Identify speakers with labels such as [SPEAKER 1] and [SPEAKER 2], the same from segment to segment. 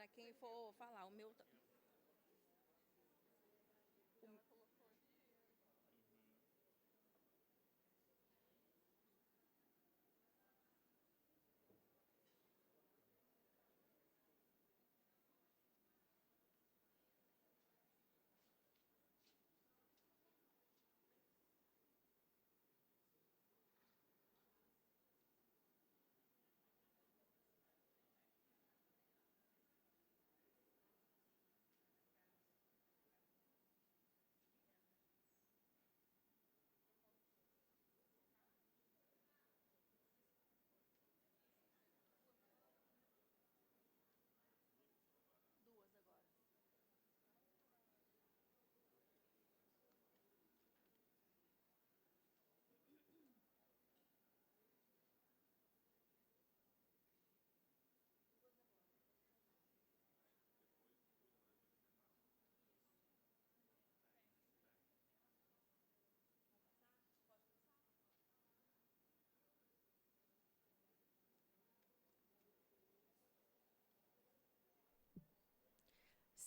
[SPEAKER 1] Para quem for falar, o meu.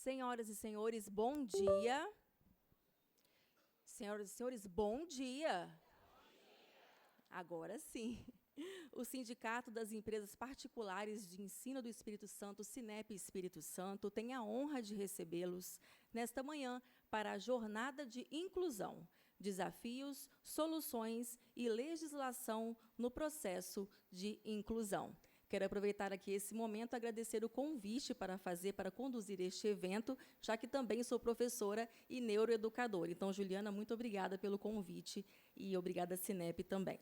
[SPEAKER 1] Senhoras e senhores, bom dia. Senhoras e senhores, bom dia. Agora sim. O Sindicato das Empresas Particulares de Ensino do Espírito Santo, Sinep Espírito Santo, tem a honra de recebê-los nesta manhã para a Jornada de Inclusão, Desafios, Soluções e Legislação no Processo de Inclusão. Quero aproveitar aqui esse momento e agradecer o convite para conduzir este evento, já que também sou professora e neuroeducadora. Então, Juliana, muito obrigada pelo convite e obrigada, Sinep, também.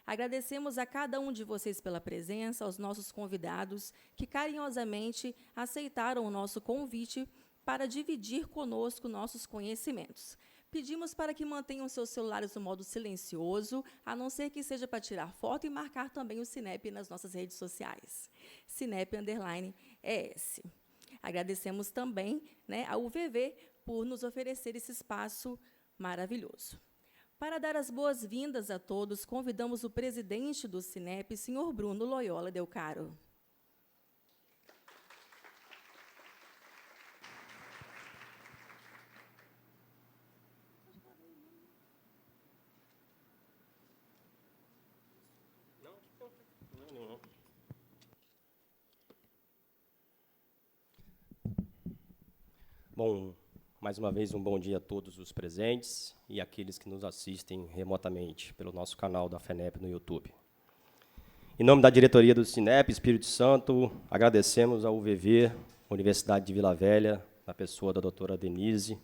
[SPEAKER 1] Agradecemos a cada um de vocês pela presença, aos nossos convidados, que carinhosamente aceitaram o nosso convite para dividir conosco nossos conhecimentos. Pedimos para que mantenham seus celulares no modo silencioso, a não ser que seja para tirar foto e marcar também o Sinep nas nossas redes sociais. Sinep_ES. Agradecemos também, ao UVV por nos oferecer esse espaço maravilhoso. Para dar as boas-vindas a todos, convidamos o presidente do Sinep, senhor Bruno Loyola Del Caro.
[SPEAKER 2] Bom, mais uma vez, um bom dia a todos os presentes e aqueles que nos assistem remotamente pelo nosso canal da FENEP no YouTube. Em nome da diretoria do Sinep Espírito Santo, agradecemos ao UVV, Universidade de Vila Velha, na pessoa da doutora Denise,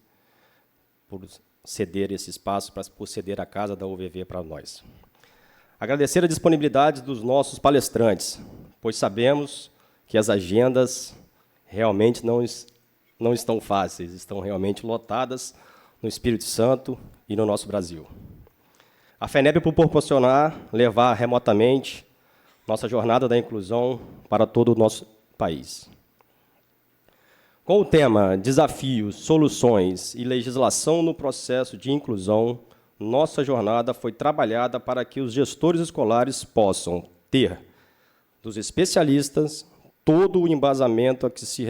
[SPEAKER 2] por ceder esse espaço, por ceder a casa da UVV para nós. Agradecer a disponibilidade dos nossos palestrantes, pois sabemos que as agendas realmente não estão fáceis, estão realmente lotadas no Espírito Santo e no nosso Brasil. A FENEP por proporcionar, levar remotamente nossa jornada da inclusão para todo o nosso país. Com o tema Desafios, Soluções e Legislação no Processo de Inclusão, nossa jornada foi trabalhada para que os gestores escolares possam ter, dos especialistas, todo o embasamento a que se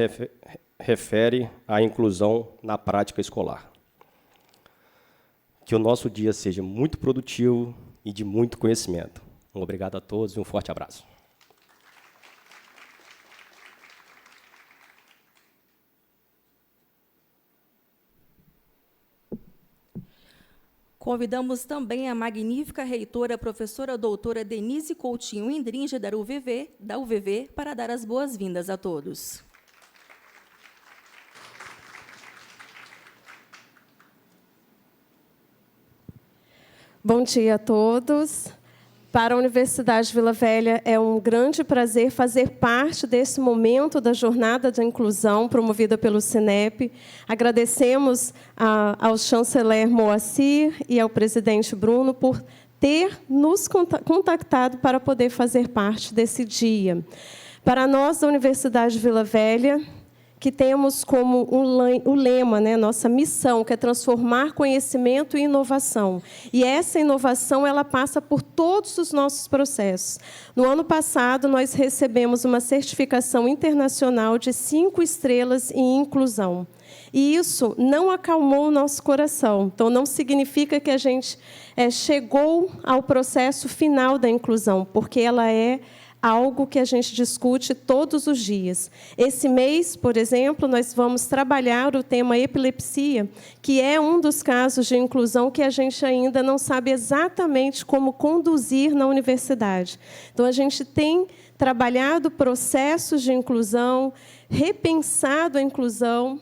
[SPEAKER 2] refere à inclusão na prática escolar. Que o nosso dia seja muito produtivo e de muito conhecimento. Obrigado a todos e um forte abraço.
[SPEAKER 1] Convidamos também a magnífica reitora, a professora doutora Denise Coutinho Indringe, da UVV, para dar as boas-vindas a todos.
[SPEAKER 3] Bom dia a todos. Para a Universidade Vila Velha, é um grande prazer fazer parte desse momento da Jornada da Inclusão, promovida pelo Cinep. Agradecemos ao chanceler Moacir e ao presidente Bruno por ter nos contactado para poder fazer parte desse dia. Para nós, da Universidade Vila Velha, que temos como o lema, né, nossa missão, que é transformar conhecimento em inovação. E essa inovação ela passa por todos os nossos processos. No ano passado, nós recebemos uma certificação internacional de 5 estrelas em inclusão. E isso não acalmou o nosso coração. Então, não significa que a gente chegou ao processo final da inclusão, porque ela é algo que a gente discute todos os dias. Esse mês, por exemplo, nós vamos trabalhar o tema epilepsia, que é um dos casos de inclusão que a gente ainda não sabe exatamente como conduzir na universidade. Então, a gente tem trabalhado processos de inclusão, repensado a inclusão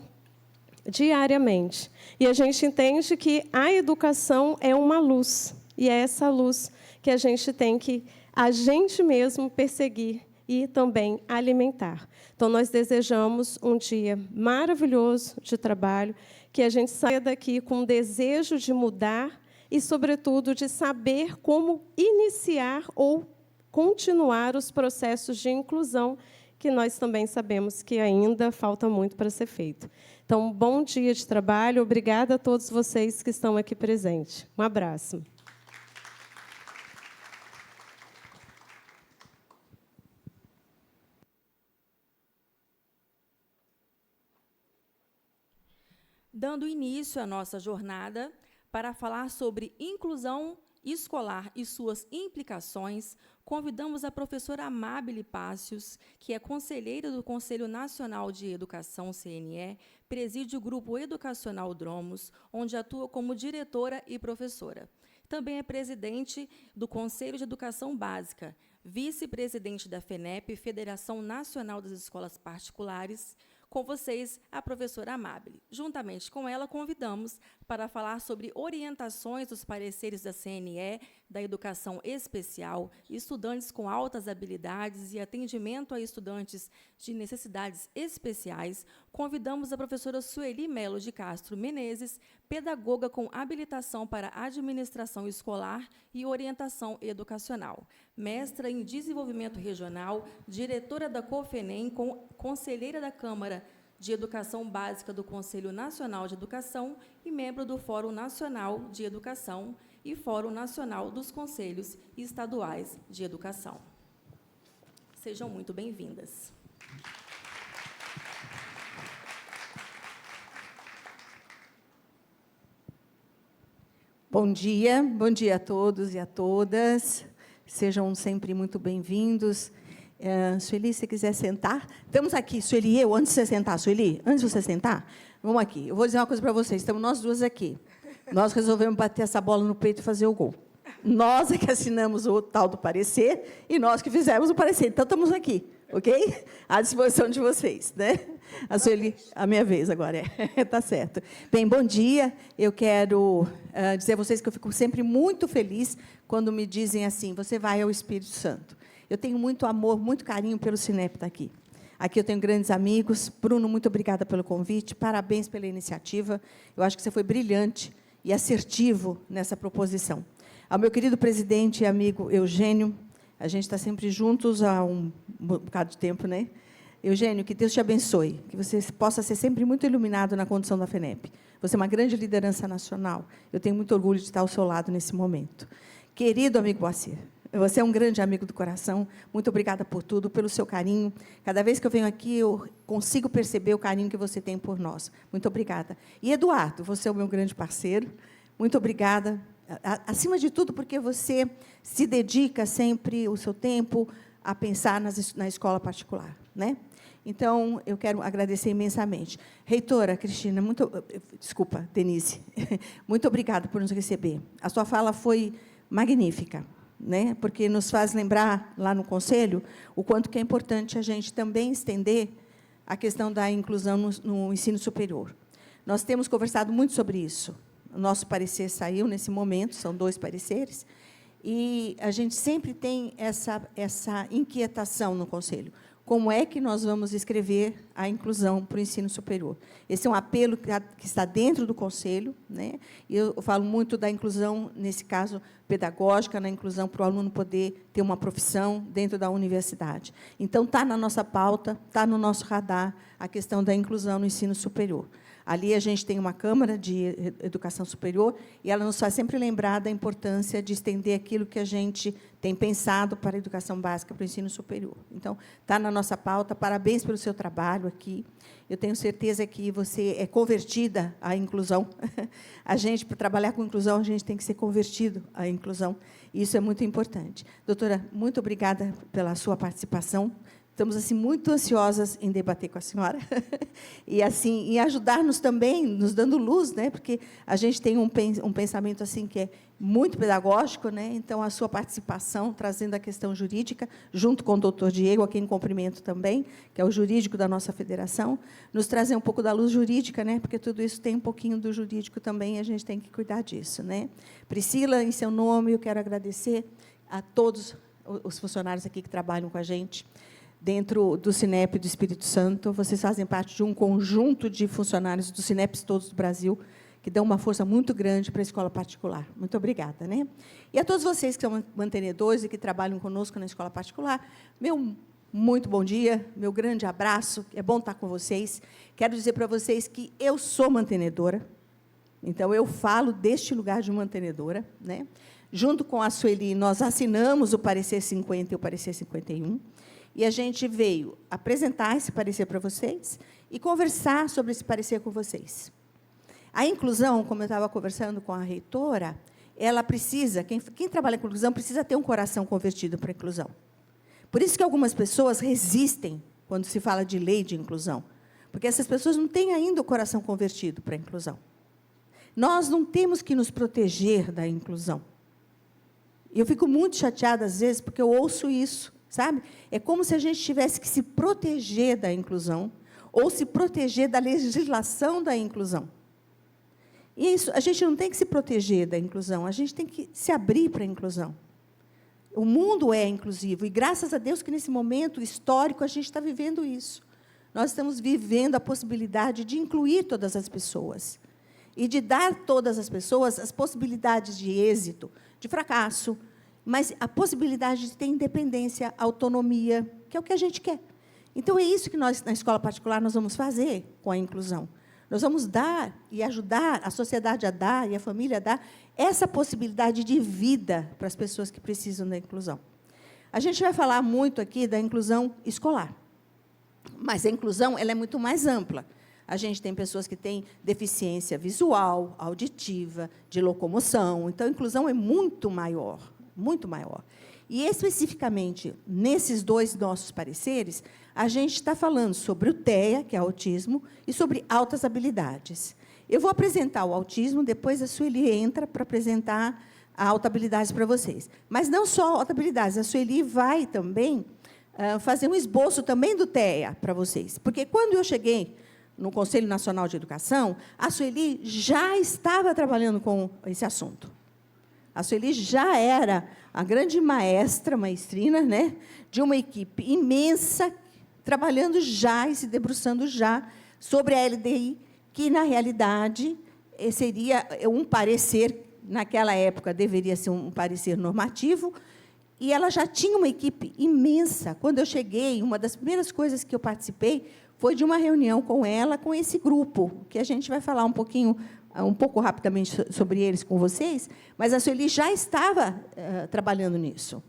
[SPEAKER 3] diariamente. E a gente entende que a educação é uma luz, e é essa luz que a gente tem que a gente mesmo perseguir e também alimentar. Então, nós desejamos um dia maravilhoso de trabalho, que a gente saia daqui com o desejo de mudar e, sobretudo, de saber como iniciar ou continuar os processos de inclusão, que nós também sabemos que ainda falta muito para ser feito. Então, bom dia de trabalho. Obrigada a todos vocês que estão aqui presentes. Um abraço.
[SPEAKER 1] Dando início à nossa jornada para falar sobre inclusão escolar e suas implicações, convidamos a professora Amábile Pácios, que é conselheira do Conselho Nacional de Educação, CNE, preside o Grupo Educacional Dromos, onde atua como diretora e professora. Também é presidente do Conselho de Educação Básica, vice-presidente da FENEP, Federação Nacional das Escolas Particulares. Com vocês, a professora Amábile. Juntamente com ela, convidamos para falar sobre orientações dos pareceres da CNE, da educação especial, estudantes com altas habilidades e atendimento a estudantes de necessidades especiais. Convidamos a professora Sueli Melo de Castro Menezes, pedagoga com habilitação para administração escolar e orientação educacional, mestra em desenvolvimento regional, diretora da COFENEM, conselheira da Câmara de Educação Básica do Conselho Nacional de Educação e membro do Fórum Nacional de Educação e Fórum Nacional dos Conselhos Estaduais de Educação. Sejam muito bem-vindas.
[SPEAKER 4] Bom dia a todos e a todas. Sejam sempre muito bem-vindos. Sueli, se quiser sentar. Estamos aqui, Sueli e eu, antes de você sentar, Sueli, antes de você sentar, vamos aqui. Eu vou dizer uma coisa para vocês, estamos nós duas aqui. Nós resolvemos bater essa bola no peito e fazer o gol. Nós é que assinamos o tal do parecer e nós que fizemos o parecer. Então, estamos aqui, ok? À disposição de vocês, né? A Sueli, a minha vez agora, tá certo. Bem, bom dia. Eu quero dizer a vocês que eu fico sempre muito feliz quando me dizem assim, você vai ao Espírito Santo. Eu tenho muito amor, muito carinho pelo Cinep estar aqui. Aqui eu tenho grandes amigos. Bruno, muito obrigada pelo convite. Parabéns pela iniciativa. Eu acho que você foi brilhante e assertivo nessa proposição. Ao meu querido presidente e amigo Eugênio, a gente está sempre juntos há um bocado de tempo, né? Eugênio, que Deus te abençoe, que você possa ser sempre muito iluminado na condução da FENEP. Você é uma grande liderança nacional. Eu tenho muito orgulho de estar ao seu lado nesse momento. Querido amigo Moacir, você é um grande amigo do coração. Muito obrigada por tudo, pelo seu carinho. Cada vez que eu venho aqui, eu consigo perceber o carinho que você tem por nós. Muito obrigada. E, Eduardo, você é o meu grande parceiro. Muito obrigada. Acima de tudo, porque você se dedica sempre o seu tempo a pensar na escola particular, né? Então, eu quero agradecer imensamente. Reitora Cristina, desculpa, Denise, muito obrigada por nos receber. A sua fala foi magnífica, né? Porque nos faz lembrar, lá no Conselho, o quanto que é importante a gente também estender a questão da inclusão no ensino superior. Nós temos conversado muito sobre isso. o nosso parecer saiu nesse momento, são 2 pareceres, e a gente sempre tem essa inquietação no Conselho. Como é que nós vamos escrever a inclusão para o ensino superior? Esse é um apelo que está dentro do Conselho, né? E eu falo muito da inclusão, nesse caso, pedagógica, na inclusão para o aluno poder ter uma profissão dentro da universidade. Então, está na nossa pauta, está no nosso radar a questão da inclusão no ensino superior. Ali a gente tem uma Câmara de Educação Superior e ela nos faz sempre lembrar da importância de estender aquilo que a gente tem pensado para a educação básica, para o ensino superior. Então, está na nossa pauta. Parabéns pelo seu trabalho aqui. Eu tenho certeza que você é convertida à inclusão. A gente, para trabalhar com inclusão, a gente tem que ser convertido à inclusão. E isso é muito importante. Doutora, muito obrigada pela sua participação. Estamos assim muito ansiosas em debater com a senhora e assim em ajudar-nos também, nos dando luz, né? Porque a gente tem um pensamento assim que é muito pedagógico, né? Então a sua participação trazendo a questão jurídica, junto com o doutor Diego, a quem cumprimento também, que é o jurídico da nossa federação, nos trazer um pouco da luz jurídica, né? Porque tudo isso tem um pouquinho do jurídico também, e a gente tem que cuidar disso, né? Priscila, em seu nome, eu quero agradecer a todos os funcionários aqui que trabalham com a gente. Dentro do Cinep do Espírito Santo, vocês fazem parte de um conjunto de funcionários do Cineps todos do Brasil, que dão uma força muito grande para a escola particular. Muito obrigada, né? E a todos vocês que são mantenedores e que trabalham conosco na escola particular, meu muito bom dia, meu grande abraço, é bom estar com vocês. Quero dizer para vocês que eu sou mantenedora, então eu falo deste lugar de mantenedora, né? Junto com a Sueli, nós assinamos o parecer 50 e o parecer 51, e a gente veio apresentar esse parecer para vocês e conversar sobre esse parecer com vocês. A inclusão, como eu estava conversando com a reitora, ela precisa, quem trabalha com inclusão precisa ter um coração convertido para a inclusão. Por isso que algumas pessoas resistem quando se fala de lei de inclusão, porque essas pessoas não têm ainda o coração convertido para a inclusão. Nós não temos que nos proteger da inclusão. E eu fico muito chateada, às vezes, porque eu ouço isso. Sabe? É como se a gente tivesse que se proteger da inclusão ou se proteger da legislação da inclusão. E isso, a gente não tem que se proteger da inclusão, a gente tem que se abrir para a inclusão. O mundo é inclusivo, e, graças a Deus, que, nesse momento histórico, a gente está vivendo isso. Nós estamos vivendo a possibilidade de incluir todas as pessoas e de dar a todas as pessoas as possibilidades de êxito, de fracasso, mas a possibilidade de ter independência, autonomia, que é o que a gente quer. Então, é isso que nós, na escola particular, nós vamos fazer com a inclusão. Nós vamos dar e ajudar a sociedade a dar e a família a dar essa possibilidade de vida para as pessoas que precisam da inclusão. A gente vai falar muito aqui da inclusão escolar, mas a inclusão ela é muito mais ampla. A gente tem pessoas que têm deficiência visual, auditiva, de locomoção. Então, a inclusão é muito maior. Muito maior. E, especificamente, nesses 2 nossos pareceres, a gente está falando sobre o TEA, que é autismo, e sobre altas habilidades. Eu vou apresentar o autismo, depois a Sueli entra para apresentar a alta habilidades para vocês. Mas não só alta habilidades, a Sueli vai também fazer um esboço também do TEA para vocês. Porque, quando eu cheguei no Conselho Nacional de Educação, a Sueli já estava trabalhando com esse assunto. A Sueli já era a grande maestrina, né, de uma equipe imensa, trabalhando já e se debruçando já sobre a LDI, que, na realidade, seria um parecer, naquela época, deveria ser um parecer normativo, e ela já tinha uma equipe imensa. Quando eu cheguei, uma das primeiras coisas que eu participei foi de uma reunião com ela, com esse grupo, que a gente vai falar um pouco rapidamente sobre eles com vocês, mas a Sueli já estava trabalhando nisso.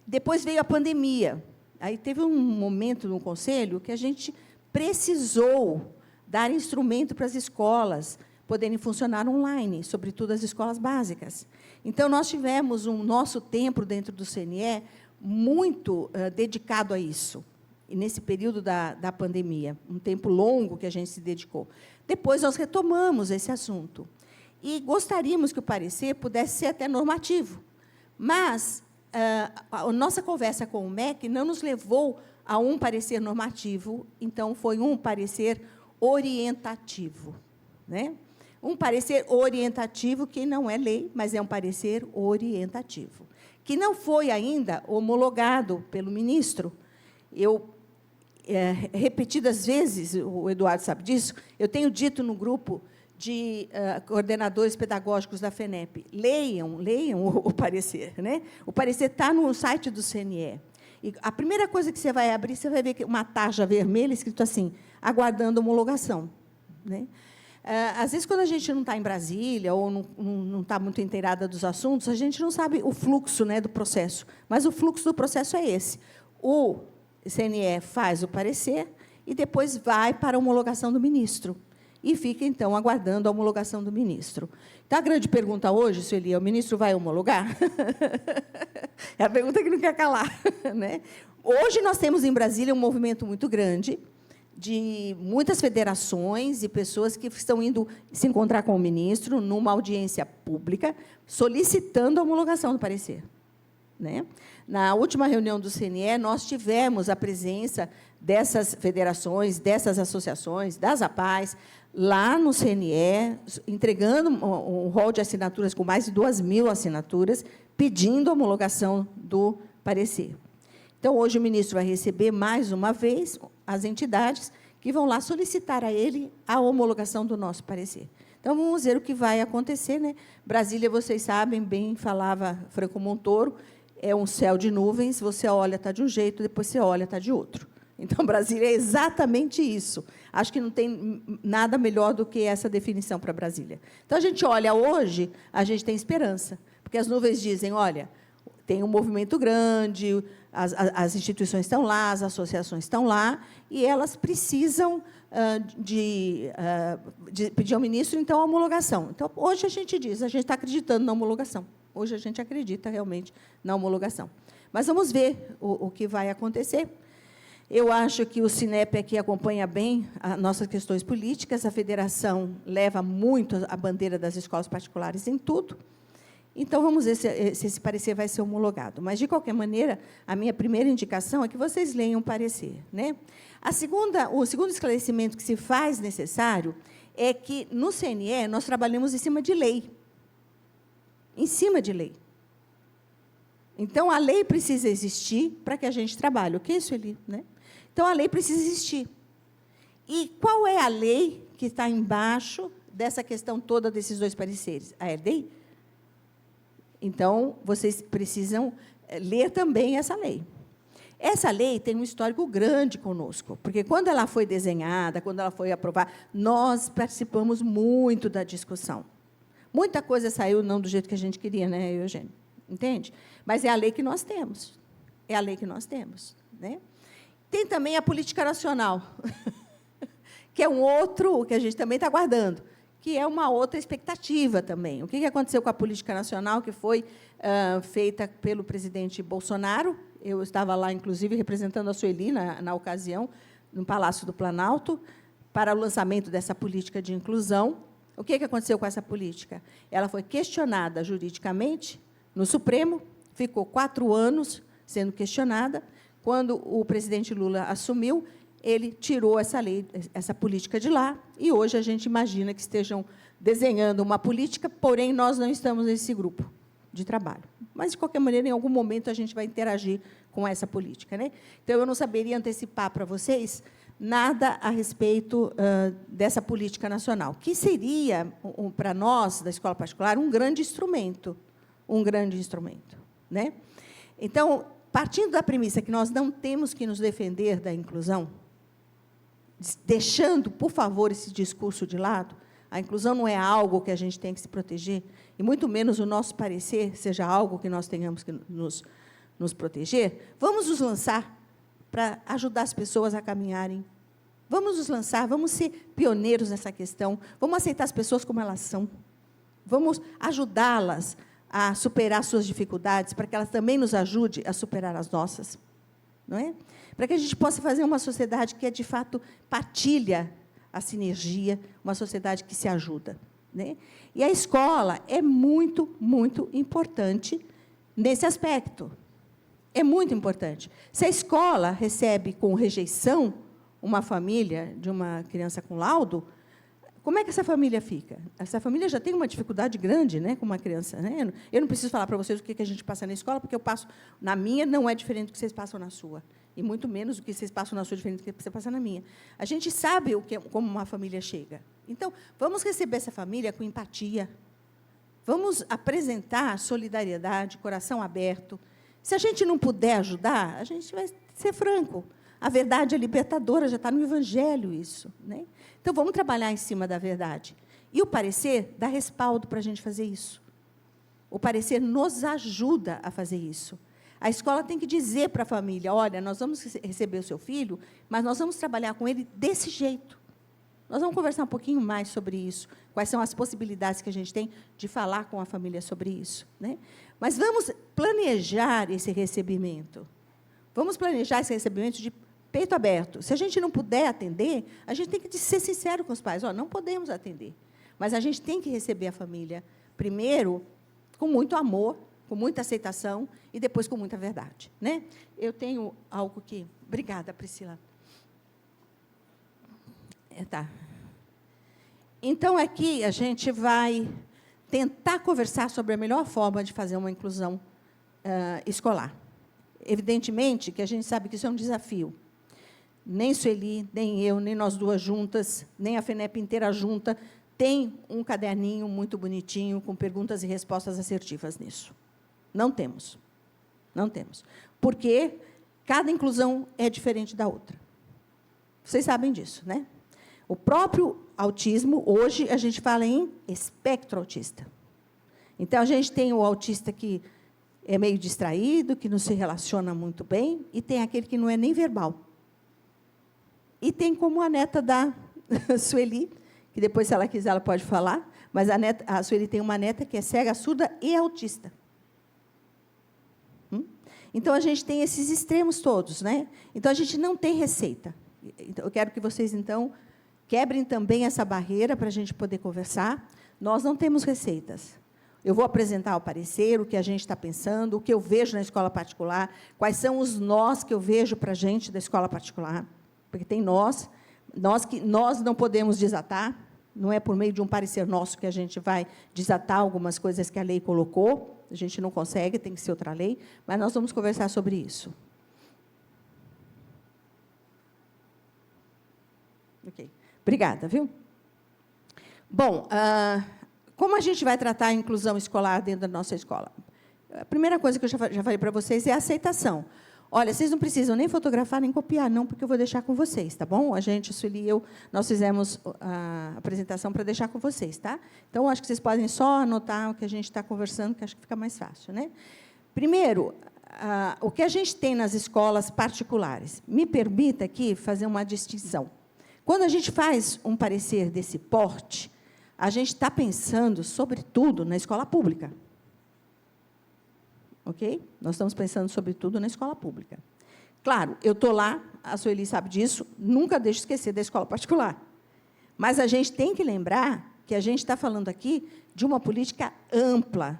[SPEAKER 4] Depois veio a pandemia. Aí teve um momento no Conselho que a gente precisou dar instrumento para as escolas poderem funcionar online, sobretudo as escolas básicas. Então, nós tivemos um nosso tempo dentro do CNE muito dedicado a isso, e nesse período da pandemia, um tempo longo que a gente se dedicou. Depois, nós retomamos esse assunto. E gostaríamos que o parecer pudesse ser até normativo. Mas a nossa conversa com o MEC não nos levou a um parecer normativo, então, foi um parecer orientativo, né? Um parecer orientativo, que não é lei, mas é um parecer orientativo, que não foi ainda homologado pelo ministro. Eu, repetidas vezes, o Eduardo sabe disso, eu tenho dito no grupo de coordenadores pedagógicos da FENEP, leiam o parecer. Né? O parecer está no site do CNE. E a primeira coisa que você vai abrir, você vai ver que uma tarja vermelha escrito assim, aguardando homologação. Né? Às vezes, quando a gente não está em Brasília ou não está muito inteirada dos assuntos, a gente não sabe o fluxo, né, do processo. Mas o fluxo do processo é esse. O CNE faz o parecer e depois vai para a homologação do ministro. E fica, então, aguardando a homologação do ministro. Então, a grande pergunta hoje, Sueli, o ministro vai homologar? É a pergunta que não quer calar. Né? Hoje, nós temos em Brasília um movimento muito grande de muitas federações e pessoas que estão indo se encontrar com o ministro numa audiência pública, solicitando a homologação do parecer. Né? Na última reunião do CNE, nós tivemos a presença dessas federações, dessas associações, das APAES, lá no CNE, entregando um rol de assinaturas com mais de 2.000 assinaturas, pedindo a homologação do parecer. Então, hoje, o ministro vai receber, mais uma vez, as entidades que vão lá solicitar a ele a homologação do nosso parecer. Então, vamos ver o que vai acontecer. Né? Brasília, vocês sabem, bem falava Franco Montoro, é um céu de nuvens, você olha, está de um jeito, depois você olha, está de outro. Então, Brasília é exatamente isso. Acho que não tem nada melhor do que essa definição para Brasília. Então, a gente olha hoje, a gente tem esperança, porque as nuvens dizem, olha, tem um movimento grande, as instituições estão lá, as associações estão lá, e elas precisam de pedir ao ministro, então, a homologação. Então, hoje, a gente diz, a gente está acreditando na homologação. Hoje, a gente acredita realmente na homologação. Mas vamos ver o que vai acontecer. Eu acho que o Sinep aqui acompanha bem as nossas questões políticas, a federação leva muito a bandeira das escolas particulares em tudo. Então, vamos ver se esse parecer vai ser homologado. Mas, de qualquer maneira, a minha primeira indicação é que vocês leiam o parecer. Né? O segundo esclarecimento que se faz necessário é que, no CNE, nós trabalhamos em cima de lei. Em cima de lei. Então, a lei precisa existir para que a gente trabalhe. O que é isso, Eli? Né? Então, a lei precisa existir. E qual é a lei que está embaixo dessa questão toda desses dois pareceres? A EDEI? Então, vocês precisam ler também essa lei. Essa lei tem um histórico grande conosco, porque, quando ela foi desenhada, quando ela foi aprovada, nós participamos muito da discussão. Muita coisa saiu não do jeito que a gente queria, né, Eugênio? Entende? Mas é a lei que nós temos. É a lei que nós temos. Né? Tem também a política nacional, que é um outro que a gente também está aguardando, que é uma outra expectativa também. O que aconteceu com a política nacional, que foi feita pelo presidente Bolsonaro? Eu estava lá, inclusive, representando a Sueli, na ocasião, no Palácio do Planalto, para o lançamento dessa política de inclusão. O que aconteceu com essa política? Ela foi questionada juridicamente no Supremo, ficou 4 anos sendo questionada. Quando o presidente Lula assumiu, ele tirou essa lei, essa política de lá, e hoje a gente imagina que estejam desenhando uma política, porém, nós não estamos nesse grupo de trabalho. Mas, de qualquer maneira, em algum momento, a gente vai interagir com essa política. Né? Então, eu não saberia antecipar para vocês nada a respeito dessa política nacional, que seria, para nós, da escola particular, um grande instrumento. Um grande instrumento. Né? Então, partindo da premissa que nós não temos que nos defender da inclusão, deixando, por favor, esse discurso de lado, a inclusão não é algo que a gente tem que se proteger, e muito menos o nosso parecer seja algo que nós tenhamos que nos proteger, vamos nos lançar para ajudar as pessoas a caminharem. Vamos nos lançar, vamos ser pioneiros nessa questão, vamos aceitar as pessoas como elas são, vamos ajudá-las a superar suas dificuldades, para que elas também nos ajudem a superar as nossas. Não é? Para que a gente possa fazer uma sociedade que, de fato, partilha a sinergia, uma sociedade que se ajuda. Né? E a escola é muito, muito importante nesse aspecto. É muito importante. Se a escola recebe com rejeição uma família de uma criança com laudo, como é que essa família fica? Essa família já tem uma dificuldade grande, né, com uma criança. Né? Eu não preciso falar para vocês o que a gente passa na escola, porque eu passo na minha, não é diferente do que vocês passam na sua. E muito menos do que vocês passam na sua, diferente do que você passa na minha. A gente sabe como uma família chega. Então, vamos receber essa família com empatia. Vamos apresentar solidariedade, coração aberto. Se a gente não puder ajudar, a gente vai ser franco. A verdade é libertadora, já está no Evangelho isso. Né? Então, vamos trabalhar em cima da verdade. E o parecer dá respaldo para a gente fazer isso. O parecer nos ajuda a fazer isso. A escola tem que dizer para a família, olha, nós vamos receber o seu filho, mas nós vamos trabalhar com ele desse jeito. Nós vamos conversar um pouquinho mais sobre isso, quais são as possibilidades que a gente tem de falar com a família sobre isso. Né? Mas vamos planejar esse recebimento. Vamos planejar esse recebimento de peito aberto. Se a gente não puder atender, a gente tem que ser sincero com os pais. Não podemos atender. Mas a gente tem que receber a família, primeiro, com muito amor, com muita aceitação, e depois com muita verdade. Né? Eu tenho algo que... Obrigada, Priscila. Tá. Então, aqui, a gente vai tentar conversar sobre a melhor forma de fazer uma inclusão escolar. Evidentemente que a gente sabe que isso é um desafio. Nem Sueli, nem eu, nem nós duas juntas, nem a FENEP inteira junta, tem um caderninho muito bonitinho, com perguntas e respostas assertivas nisso. Não temos. Não temos. Porque cada inclusão é diferente da outra. Vocês sabem disso, né? O próprio autismo, hoje, a gente fala em espectro autista. Então, a gente tem o autista que é meio distraído, que não se relaciona muito bem, e tem aquele que não é nem verbal. E tem como a neta da Sueli, que depois, se ela quiser, ela pode falar, mas a Sueli tem uma neta que é cega, surda e autista. Então, a gente tem esses extremos todos. Né? Então, a gente não tem receita. Então, eu quero que vocês, então, quebrem também essa barreira para a gente poder conversar. Nós não temos receitas. Eu vou apresentar o parecer, o que a gente está pensando, o que eu vejo na escola particular, quais são os nós que eu vejo para a gente da escola particular, porque tem nós que nós não podemos desatar, não é por meio de um parecer nosso que a gente vai desatar algumas coisas que a lei colocou, a gente não consegue, tem que ser outra lei, mas nós vamos conversar sobre isso. Ok. Obrigada, viu? Bom, como a gente vai tratar a inclusão escolar dentro da nossa escola? A primeira coisa que eu já falei para vocês é a aceitação. Olha, vocês não precisam nem fotografar, nem copiar, não, porque eu vou deixar com vocês, tá bom? A gente, Sueli e eu, nós fizemos a apresentação para deixar com vocês, tá? Então, acho que vocês podem só anotar o que a gente está conversando, que acho que fica mais fácil, né? Primeiro, o que a gente tem nas escolas particulares. Me permita aqui fazer uma distinção. Quando a gente faz um parecer desse porte, a gente está pensando, sobretudo, na escola pública. Ok? Nós estamos pensando, sobretudo, na escola pública. Claro, eu estou lá, a Sueli sabe disso, nunca deixo esquecer da escola particular. Mas a gente tem que lembrar que a gente está falando aqui de uma política ampla,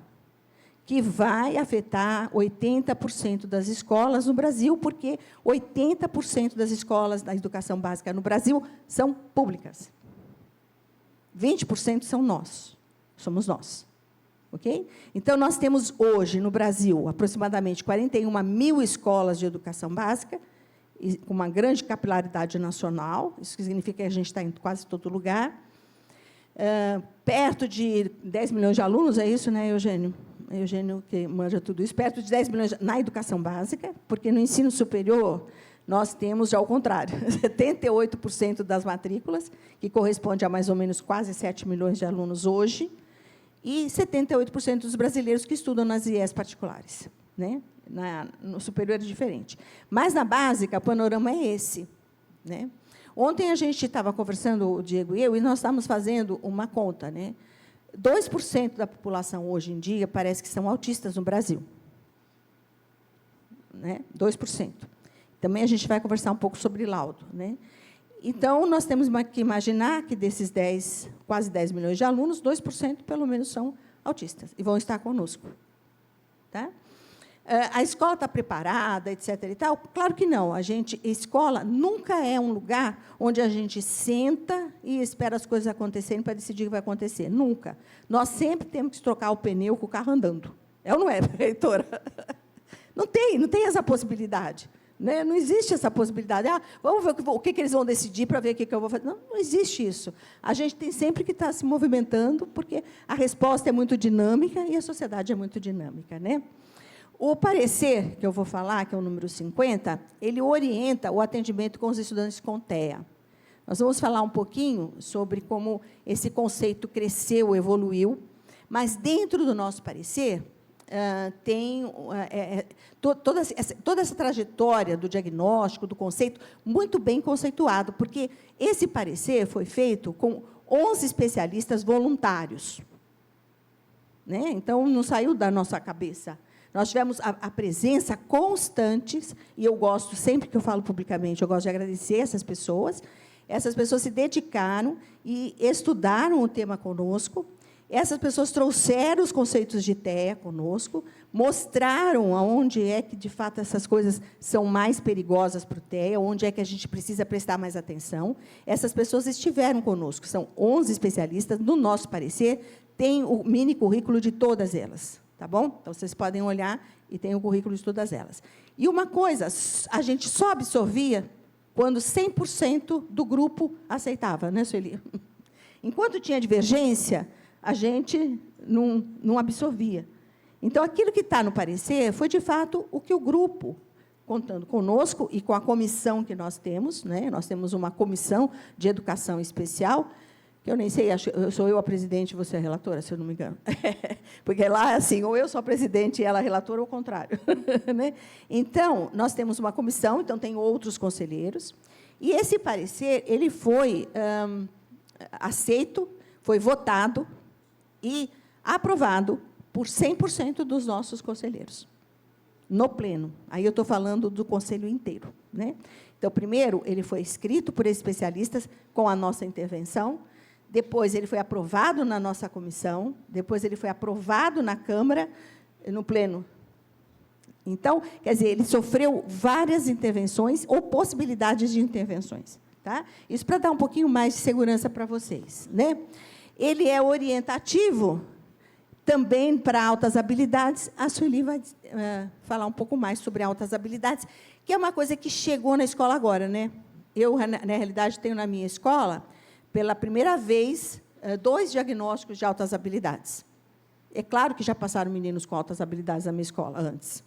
[SPEAKER 4] que vai afetar 80% das escolas no Brasil, porque 80% das escolas da educação básica no Brasil são públicas. 20% são nós, somos nós. Okay? Então, nós temos hoje, no Brasil, aproximadamente 41 mil escolas de educação básica, com uma grande capilaridade nacional, isso significa que a gente está em quase todo lugar. Perto de 10 milhões de alunos, é isso, né, Eugênio? Eugênio, que manja tudo isso, perto de 10 milhões na educação básica, porque no ensino superior nós temos, já ao contrário, 78% das matrículas, que corresponde a mais ou menos quase 7 milhões de alunos hoje, e 78% dos brasileiros que estudam nas IES particulares. Né? No superior é diferente. Mas, na básica, o panorama é esse. Né? Ontem, a gente estava conversando, o Diego e eu, e nós estávamos fazendo uma conta. Né? 2% da população, hoje em dia, parece que são autistas no Brasil. Né? 2%. Também a gente vai conversar um pouco sobre laudo. Né? Então, nós temos que imaginar que, desses quase 10 milhões de alunos, 2%, pelo menos, são autistas, e vão estar conosco. Tá? A escola está preparada, etc. e tal? Claro que não. Escola nunca é um lugar onde a gente senta e espera as coisas acontecerem para decidir o que vai acontecer. Nunca. Nós sempre temos que trocar o pneu com o carro andando. É ou não é, reitora? Não tem essa possibilidade. Né? Não existe essa possibilidade. Vamos ver o que eles vão decidir para ver o que eu vou fazer. Não existe isso. A gente tem sempre que estar se movimentando, porque a resposta é muito dinâmica e a sociedade é muito dinâmica. Né? O parecer que eu vou falar, que é o número 50, ele orienta o atendimento com os estudantes com TEA. Nós vamos falar um pouquinho sobre como esse conceito cresceu, evoluiu, mas, dentro do nosso parecer, tem toda essa trajetória do diagnóstico, do conceito, muito bem conceituado, porque esse parecer foi feito com 11 especialistas voluntários. Né? Então, não saiu da nossa cabeça. Nós tivemos a presença constante, e eu gosto, sempre que eu falo publicamente, eu gosto de agradecer essas pessoas. Essas pessoas se dedicaram e estudaram o tema conosco. Essas pessoas trouxeram os conceitos de TEA conosco, mostraram aonde é que, de fato, essas coisas são mais perigosas para o TEA, onde é que a gente precisa prestar mais atenção. Essas pessoas estiveram conosco, são 11 especialistas. No nosso parecer, tem o mini currículo de todas elas. Tá bom? Então, vocês podem olhar e tem o currículo de todas elas. E uma coisa, a gente só absorvia quando 100% do grupo aceitava, né, Sueli? Enquanto tinha divergência, a gente não absorvia. Então, aquilo que está no parecer foi, de fato, o que o grupo, contando conosco e com a comissão que nós temos, né? Nós temos uma comissão de educação especial, que eu nem sei, sou eu a presidente e você a relatora, se eu não me engano. Porque lá, assim, ou eu sou a presidente e ela a relatora, ou o contrário. Né? Então, nós temos uma comissão, então tem outros conselheiros, e esse parecer ele foi aceito, foi votado e aprovado por 100% dos nossos conselheiros, no pleno. Aí eu estou falando do conselho inteiro. Né? Então, primeiro, ele foi escrito por especialistas com a nossa intervenção. Depois, ele foi aprovado na nossa comissão. Depois, ele foi aprovado na Câmara, no pleno. Então, quer dizer, ele sofreu várias intervenções ou possibilidades de intervenções. Tá? Isso para dar um pouquinho mais de segurança para vocês. Né? Ele é orientativo também para altas habilidades. A Sueli vai falar um pouco mais sobre altas habilidades, que é uma coisa que chegou na escola agora. Né? Eu, na realidade, tenho na minha escola, pela primeira vez, 2 diagnósticos de altas habilidades. É claro que já passaram meninos com altas habilidades na minha escola antes,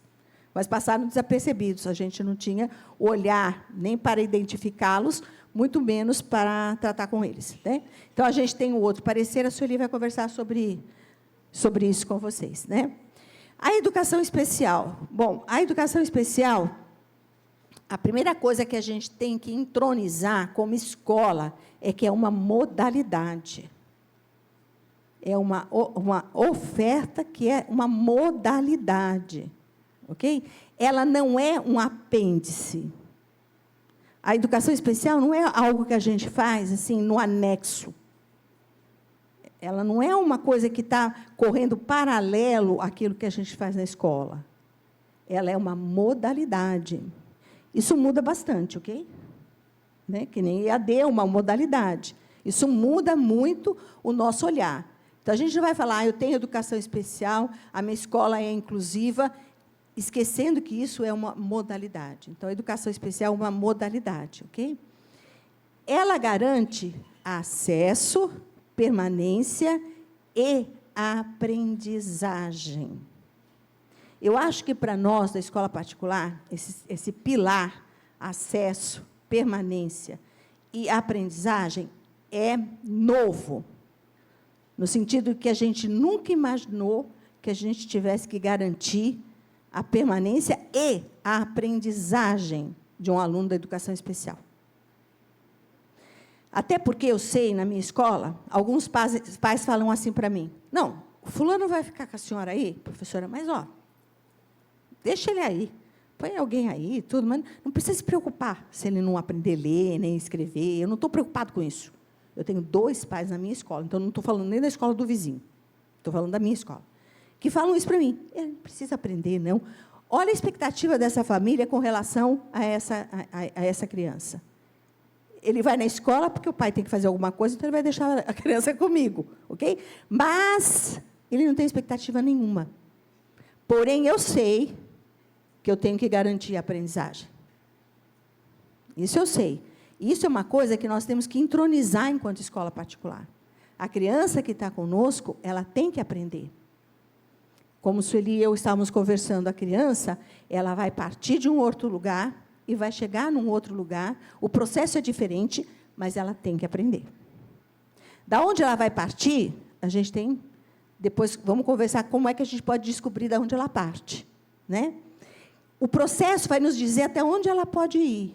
[SPEAKER 4] mas passaram desapercebidos. A gente não tinha olhar nem para identificá-los, muito menos para tratar com eles. Né? Então, a gente tem o outro parecer, a Sueli vai conversar sobre isso com vocês. Né? A educação especial. Bom, a educação especial, a primeira coisa que a gente tem que entronizar como escola é que é uma modalidade. É uma oferta que é uma modalidade. Okay? Ela não é um apêndice. A educação especial não é algo que a gente faz assim no anexo. Ela não é uma coisa que está correndo paralelo àquilo que a gente faz na escola. Ela é uma modalidade. Isso muda bastante, ok? Né? Que nem EAD é uma modalidade. Isso muda muito o nosso olhar. Então, a gente não vai falar, eu tenho educação especial, a minha escola é inclusiva, esquecendo que isso é uma modalidade. Então, a educação especial é uma modalidade, ok? Ela garante acesso, permanência e aprendizagem. Eu acho que, para nós, da escola particular, esse pilar, acesso, permanência e aprendizagem, é novo, no sentido que a gente nunca imaginou que a gente tivesse que garantir a permanência e a aprendizagem de um aluno da educação especial. Até porque eu sei, na minha escola, alguns pais falam assim para mim, não, o fulano vai ficar com a senhora aí, professora, mas, deixa ele aí, põe alguém aí, tudo, mas não precisa se preocupar se ele não aprender a ler, nem escrever, eu não estou preocupado com isso. Eu tenho 2 pais na minha escola, então não estou falando nem da escola do vizinho, estou falando da minha escola, que falam isso para mim. Ele não precisa aprender, não. olha a expectativa dessa família com relação a essa criança. Ele vai na escola porque o pai tem que fazer alguma coisa, então ele vai deixar a criança comigo, ok? Mas ele não tem expectativa nenhuma. Porém, eu sei que eu tenho que garantir a aprendizagem. Isso eu sei. Isso é uma coisa que nós temos que entronizar enquanto escola particular. A criança que está conosco, ela tem que aprender. Como Sueli e eu estávamos conversando, a criança, ela vai partir de um outro lugar e vai chegar num outro lugar. O processo é diferente, mas ela tem que aprender. Da onde ela vai partir, a gente tem... Depois, vamos conversar como é que a gente pode descobrir de onde ela parte, né? O processo vai nos dizer até onde ela pode ir.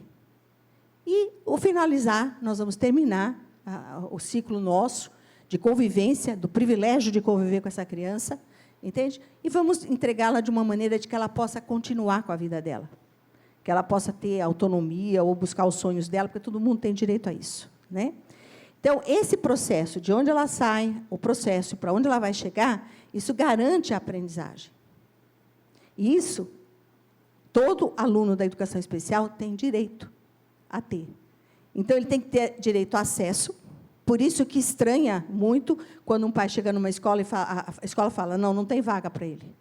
[SPEAKER 4] E, ao finalizar, nós vamos terminar o ciclo nosso de convivência, do privilégio de conviver com essa criança, entende? E vamos entregá-la de uma maneira de que ela possa continuar com a vida dela, que ela possa ter autonomia ou buscar os sonhos dela, porque todo mundo tem direito a isso, né? Então, esse processo, de onde ela sai, o processo para onde ela vai chegar, isso garante a aprendizagem. E isso, todo aluno da educação especial tem direito a ter. Então, ele tem que ter direito a acesso. Por isso que estranha muito quando um pai chega numa escola e a escola fala, não tem vaga para ele.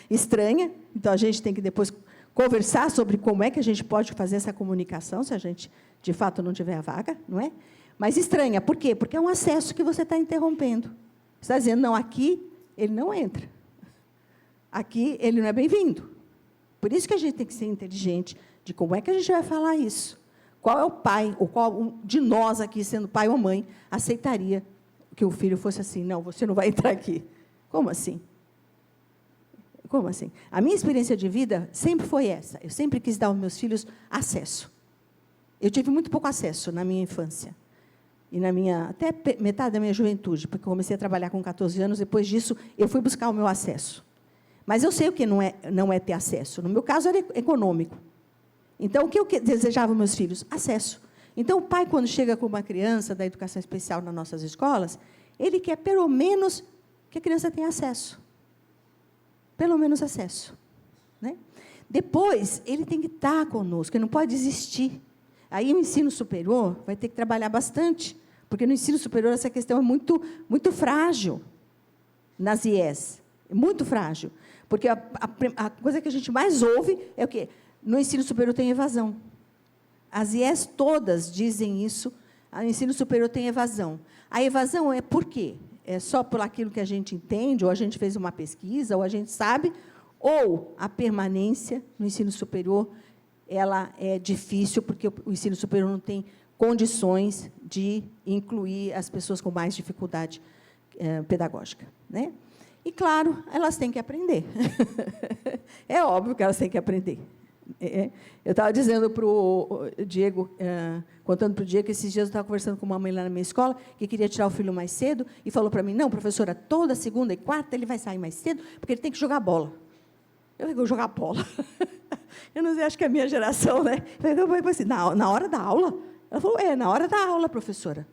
[SPEAKER 4] Estranha. Então, a gente tem que depois conversar sobre como é que a gente pode fazer essa comunicação, se a gente, de fato, não tiver a vaga, não é? Mas estranha. Por quê? Porque é um acesso que você está interrompendo. Você está dizendo, não, aqui ele não entra. Aqui ele não é bem-vindo. Por isso que a gente tem que ser inteligente de como é que a gente vai falar isso. Qual é o pai, ou qual de nós aqui, sendo pai ou mãe, aceitaria que o filho fosse assim? Não, você não vai entrar aqui. Como assim? Como assim? A minha experiência de vida sempre foi essa. Eu sempre quis dar aos meus filhos acesso. Eu tive muito pouco acesso na minha infância. E até metade da minha juventude, porque eu comecei a trabalhar com 14 anos, depois disso, eu fui buscar o meu acesso. Mas eu sei o que não é ter acesso. No meu caso, era econômico. Então, o que eu desejava aos meus filhos? Acesso. Então, o pai, quando chega com uma criança da educação especial nas nossas escolas, ele quer, pelo menos, que a criança tenha acesso. Pelo menos acesso. Né? Depois, ele tem que estar conosco, ele não pode desistir. Aí, o ensino superior vai ter que trabalhar bastante, porque no ensino superior essa questão é muito, muito frágil, nas IES. É muito frágil. Porque a coisa que a gente mais ouve é o quê? No ensino superior tem evasão. As IES todas dizem isso. O ensino superior tem evasão. A evasão é por quê? É só por aquilo que a gente entende, ou a gente fez uma pesquisa, ou a gente sabe, ou a permanência no ensino superior ela é difícil, porque o ensino superior não tem condições de incluir as pessoas com mais dificuldade pedagógica, né? E, claro, elas têm que aprender. É óbvio que elas têm que aprender. Eu estava dizendo para o Diego, contando para o Diego, que esses dias eu estava conversando com uma mãe lá na minha escola, que queria tirar o filho mais cedo, e falou para mim, não, professora, toda segunda e quarta ele vai sair mais cedo, porque ele tem que jogar bola. Eu digo, jogar bola? Eu não sei, acho que é a minha geração, né? Eu falei assim, na hora da aula? Ela falou, na hora da aula, professora.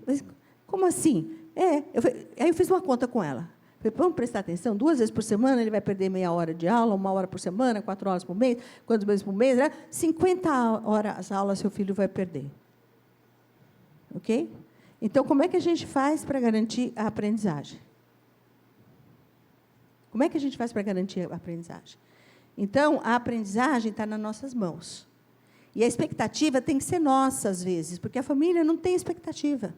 [SPEAKER 4] Mas, como assim? Aí eu fiz uma conta com ela. Falei, vamos prestar atenção, 2 vezes por semana ele vai perder meia hora de aula, 1 hora por semana, 4 horas por mês, quantas vezes por mês? 50 horas de aula seu filho vai perder. Ok? Então, como é que a gente faz para garantir a aprendizagem? Como é que a gente faz para garantir a aprendizagem? Então, a aprendizagem está nas nossas mãos. E a expectativa tem que ser nossa, às vezes, porque a família não tem expectativa.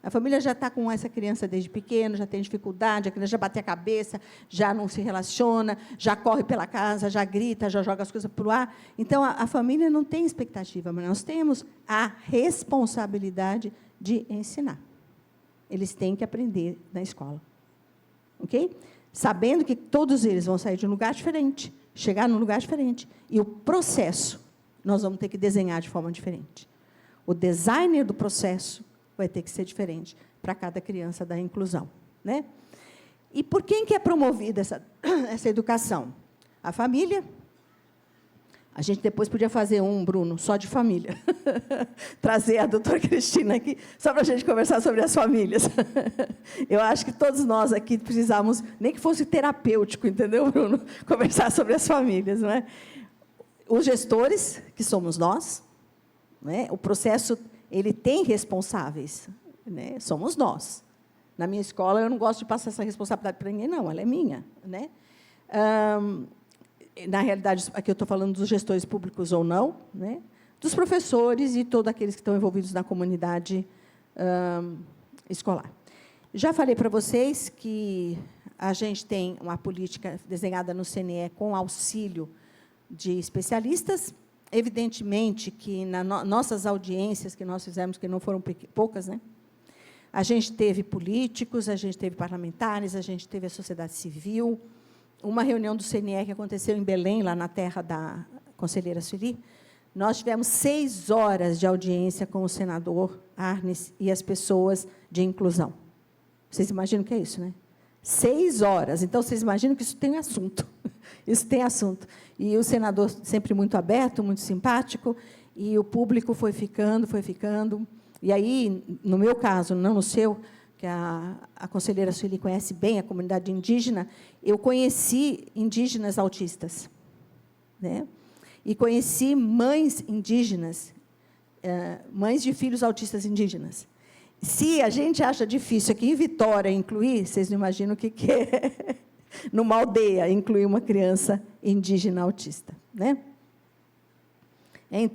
[SPEAKER 4] A família já está com essa criança desde pequeno, já tem dificuldade, a criança já bate a cabeça, já não se relaciona, já corre pela casa, já grita, já joga as coisas para o ar. Então, a família não tem expectativa, mas nós temos a responsabilidade de ensinar. Eles têm que aprender na escola. Ok? Sabendo que todos eles vão sair de um lugar diferente, chegar num lugar diferente. E o processo, nós vamos ter que desenhar de forma diferente. O designer do processo vai ter que ser diferente para cada criança da inclusão. Né? E por quem que é promovida essa educação? A família, A gente depois podia fazer um, Bruno, só de família. Trazer a doutora Cristina aqui, só para a gente conversar sobre as famílias. Eu acho que todos nós aqui precisávamos, nem que fosse terapêutico, entendeu, Bruno? Conversar sobre as famílias, não é? Os gestores, que somos nós, né? O processo ele tem responsáveis, né? Somos nós. Na minha escola, eu não gosto de passar essa responsabilidade para ninguém, não, ela é minha, né? Na realidade, aqui eu estou falando dos gestores públicos ou não, né? Dos professores e todos aqueles que estão envolvidos na comunidade escolar. Já falei para vocês que a gente tem uma política desenhada no CNE com auxílio de especialistas. Evidentemente que nas nossas audiências que nós fizemos, que não foram poucas, né? A gente teve políticos, a gente teve parlamentares, a gente teve a sociedade civil. Uma reunião do CNE que aconteceu em Belém, lá na terra da conselheira Sueli, nós tivemos 6 horas de audiência com o senador Arnes e as pessoas de inclusão. Vocês imaginam o que é isso, né? 6 horas. Então, vocês imaginam que isso tem assunto. Isso tem assunto. E o senador sempre muito aberto, muito simpático, e o público foi ficando, foi ficando. E aí, no meu caso, não no seu, que a conselheira Sueli conhece bem a comunidade indígena, eu conheci indígenas autistas, né? E conheci mães indígenas, mães de filhos autistas indígenas. Se a gente acha difícil aqui em Vitória incluir, vocês não imaginam o que é numa aldeia incluir uma criança indígena autista, né?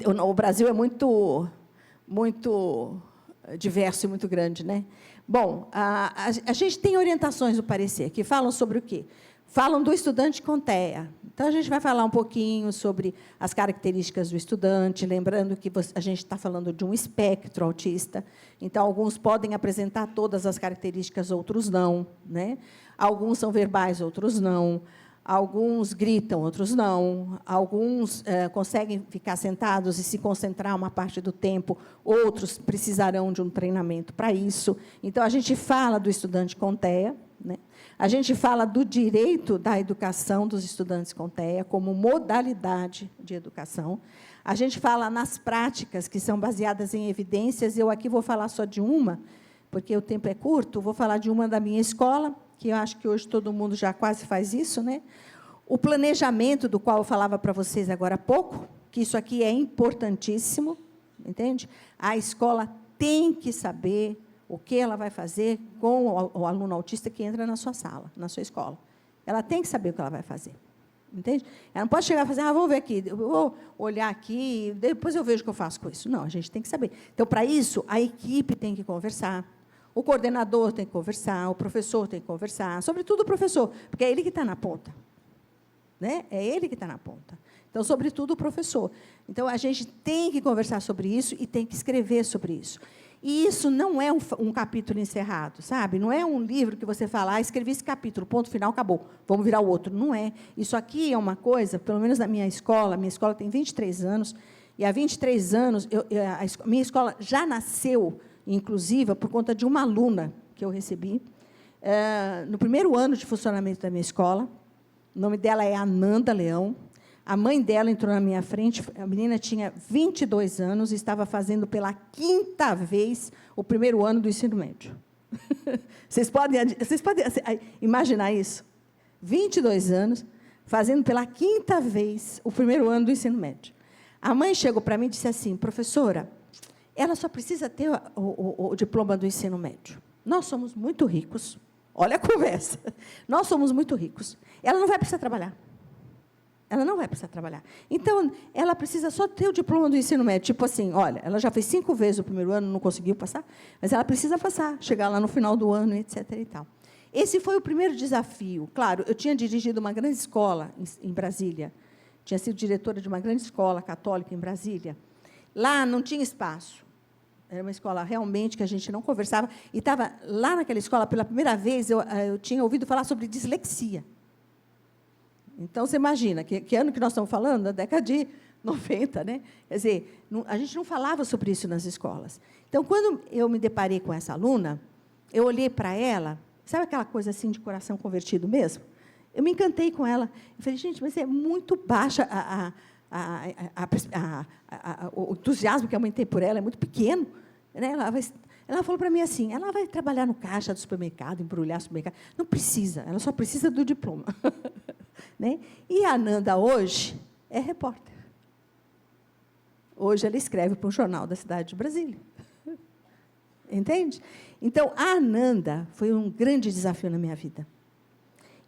[SPEAKER 4] O Brasil é muito diverso e muito grande, né? Bom, a gente tem orientações do parecer que falam sobre o quê? Falam do estudante com TEA. Então, a gente vai falar um pouquinho sobre as características do estudante, lembrando que a gente está falando de um espectro autista. Então, alguns podem apresentar todas as características, outros não, né? Alguns são verbais, outros não. Alguns gritam, outros não. Alguns conseguem ficar sentados e se concentrar uma parte do tempo, outros precisarão de um treinamento para isso. Então, a gente fala do estudante com TEA, né? A gente fala do direito da educação dos estudantes com TEA como modalidade de educação. A gente fala nas práticas que são baseadas em evidências. Eu aqui vou falar só de uma, porque o tempo é curto. Vou falar de uma da minha escola, que eu acho que hoje todo mundo já quase faz isso, né? O planejamento, do qual eu falava para vocês agora há pouco, que isso aqui é importantíssimo, entende? A escola tem que saber o que ela vai fazer com o aluno autista que entra na sua sala, na sua escola. Ela tem que saber o que ela vai fazer, entende? Ela não pode chegar e fazer, vou ver aqui, eu vou olhar aqui, depois eu vejo o que eu faço com isso. Não, a gente tem que saber. Então, para isso, a equipe tem que conversar, o coordenador tem que conversar, o professor tem que conversar, sobretudo o professor, porque é ele que está na ponta, né? É ele que está na ponta. Então, sobretudo, o professor. Então, a gente tem que conversar sobre isso e tem que escrever sobre isso. E isso não é um capítulo encerrado, sabe? Não é um livro que você fala, escrevi esse capítulo, ponto final, acabou, vamos virar o outro. Não é. Isso aqui é uma coisa, pelo menos na minha escola tem 23 anos, e há 23 anos, minha escola já nasceu inclusiva por conta de uma aluna que eu recebi no primeiro ano de funcionamento da minha escola. O nome dela é Ananda Leão. A mãe dela entrou na minha frente, a menina tinha 22 anos e estava fazendo pela 5ª vez o primeiro ano do ensino médio. Vocês podem imaginar isso? 22 anos, fazendo pela 5ª vez o primeiro ano do ensino médio. A mãe chegou para mim e disse assim, professora, ela só precisa ter o diploma do ensino médio. Nós somos muito ricos. Olha a conversa. Nós somos muito ricos. Ela não vai precisar trabalhar. Ela não vai precisar trabalhar. Então, ela precisa só ter o diploma do ensino médio. Tipo assim, olha, ela já fez 5 vezes o primeiro ano, não conseguiu passar, mas ela precisa passar, chegar lá no final do ano, etc. E tal. Esse foi o primeiro desafio. Claro, eu tinha dirigido uma grande escola em Brasília. Tinha sido diretora de uma grande escola católica em Brasília. Lá não tinha espaço. Era uma escola realmente que a gente não conversava. E estava lá naquela escola, pela primeira vez, eu tinha ouvido falar sobre dislexia. Então, você imagina, que ano que nós estamos falando? Da década de 90, né? Quer dizer, a gente não falava sobre isso nas escolas. Então, quando eu me deparei com essa aluna, eu olhei para ela, sabe aquela coisa assim de coração convertido mesmo? Eu me encantei com ela. Eu falei, gente, mas é muito baixa o entusiasmo que a mãe tem por ela é muito pequeno. Né? Ela falou para mim assim, ela vai trabalhar no caixa do supermercado, embrulhar supermercado. Não precisa, ela só precisa do diploma. Né? E a Ananda, hoje, é repórter. Hoje, ela escreve para um jornal da cidade de Brasília. Entende? Então, a Ananda foi um grande desafio na minha vida.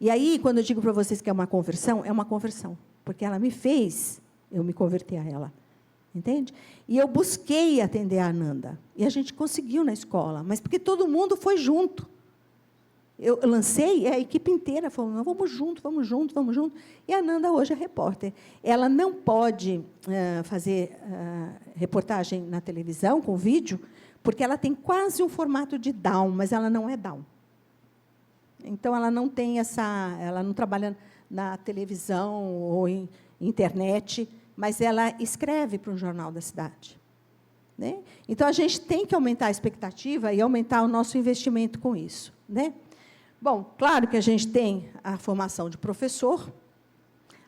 [SPEAKER 4] E aí, quando eu digo para vocês que é uma conversão, porque ela me fez eu me converter a ela. Entende? E eu busquei atender a Ananda. E a gente conseguiu na escola, mas porque todo mundo foi junto. Eu lancei, a equipe inteira falou, não, vamos junto, vamos junto, vamos junto. E a Ananda hoje é repórter. Ela não pode fazer reportagem na televisão, com vídeo, porque ela tem quase um formato de Down, mas ela não é Down. Então, ela não tem ela não trabalha na televisão ou em internet, mas ela escreve para um jornal da cidade. Né? Então, a gente tem que aumentar a expectativa e aumentar o nosso investimento com isso. Né? Bom, claro que a gente tem a formação de professor.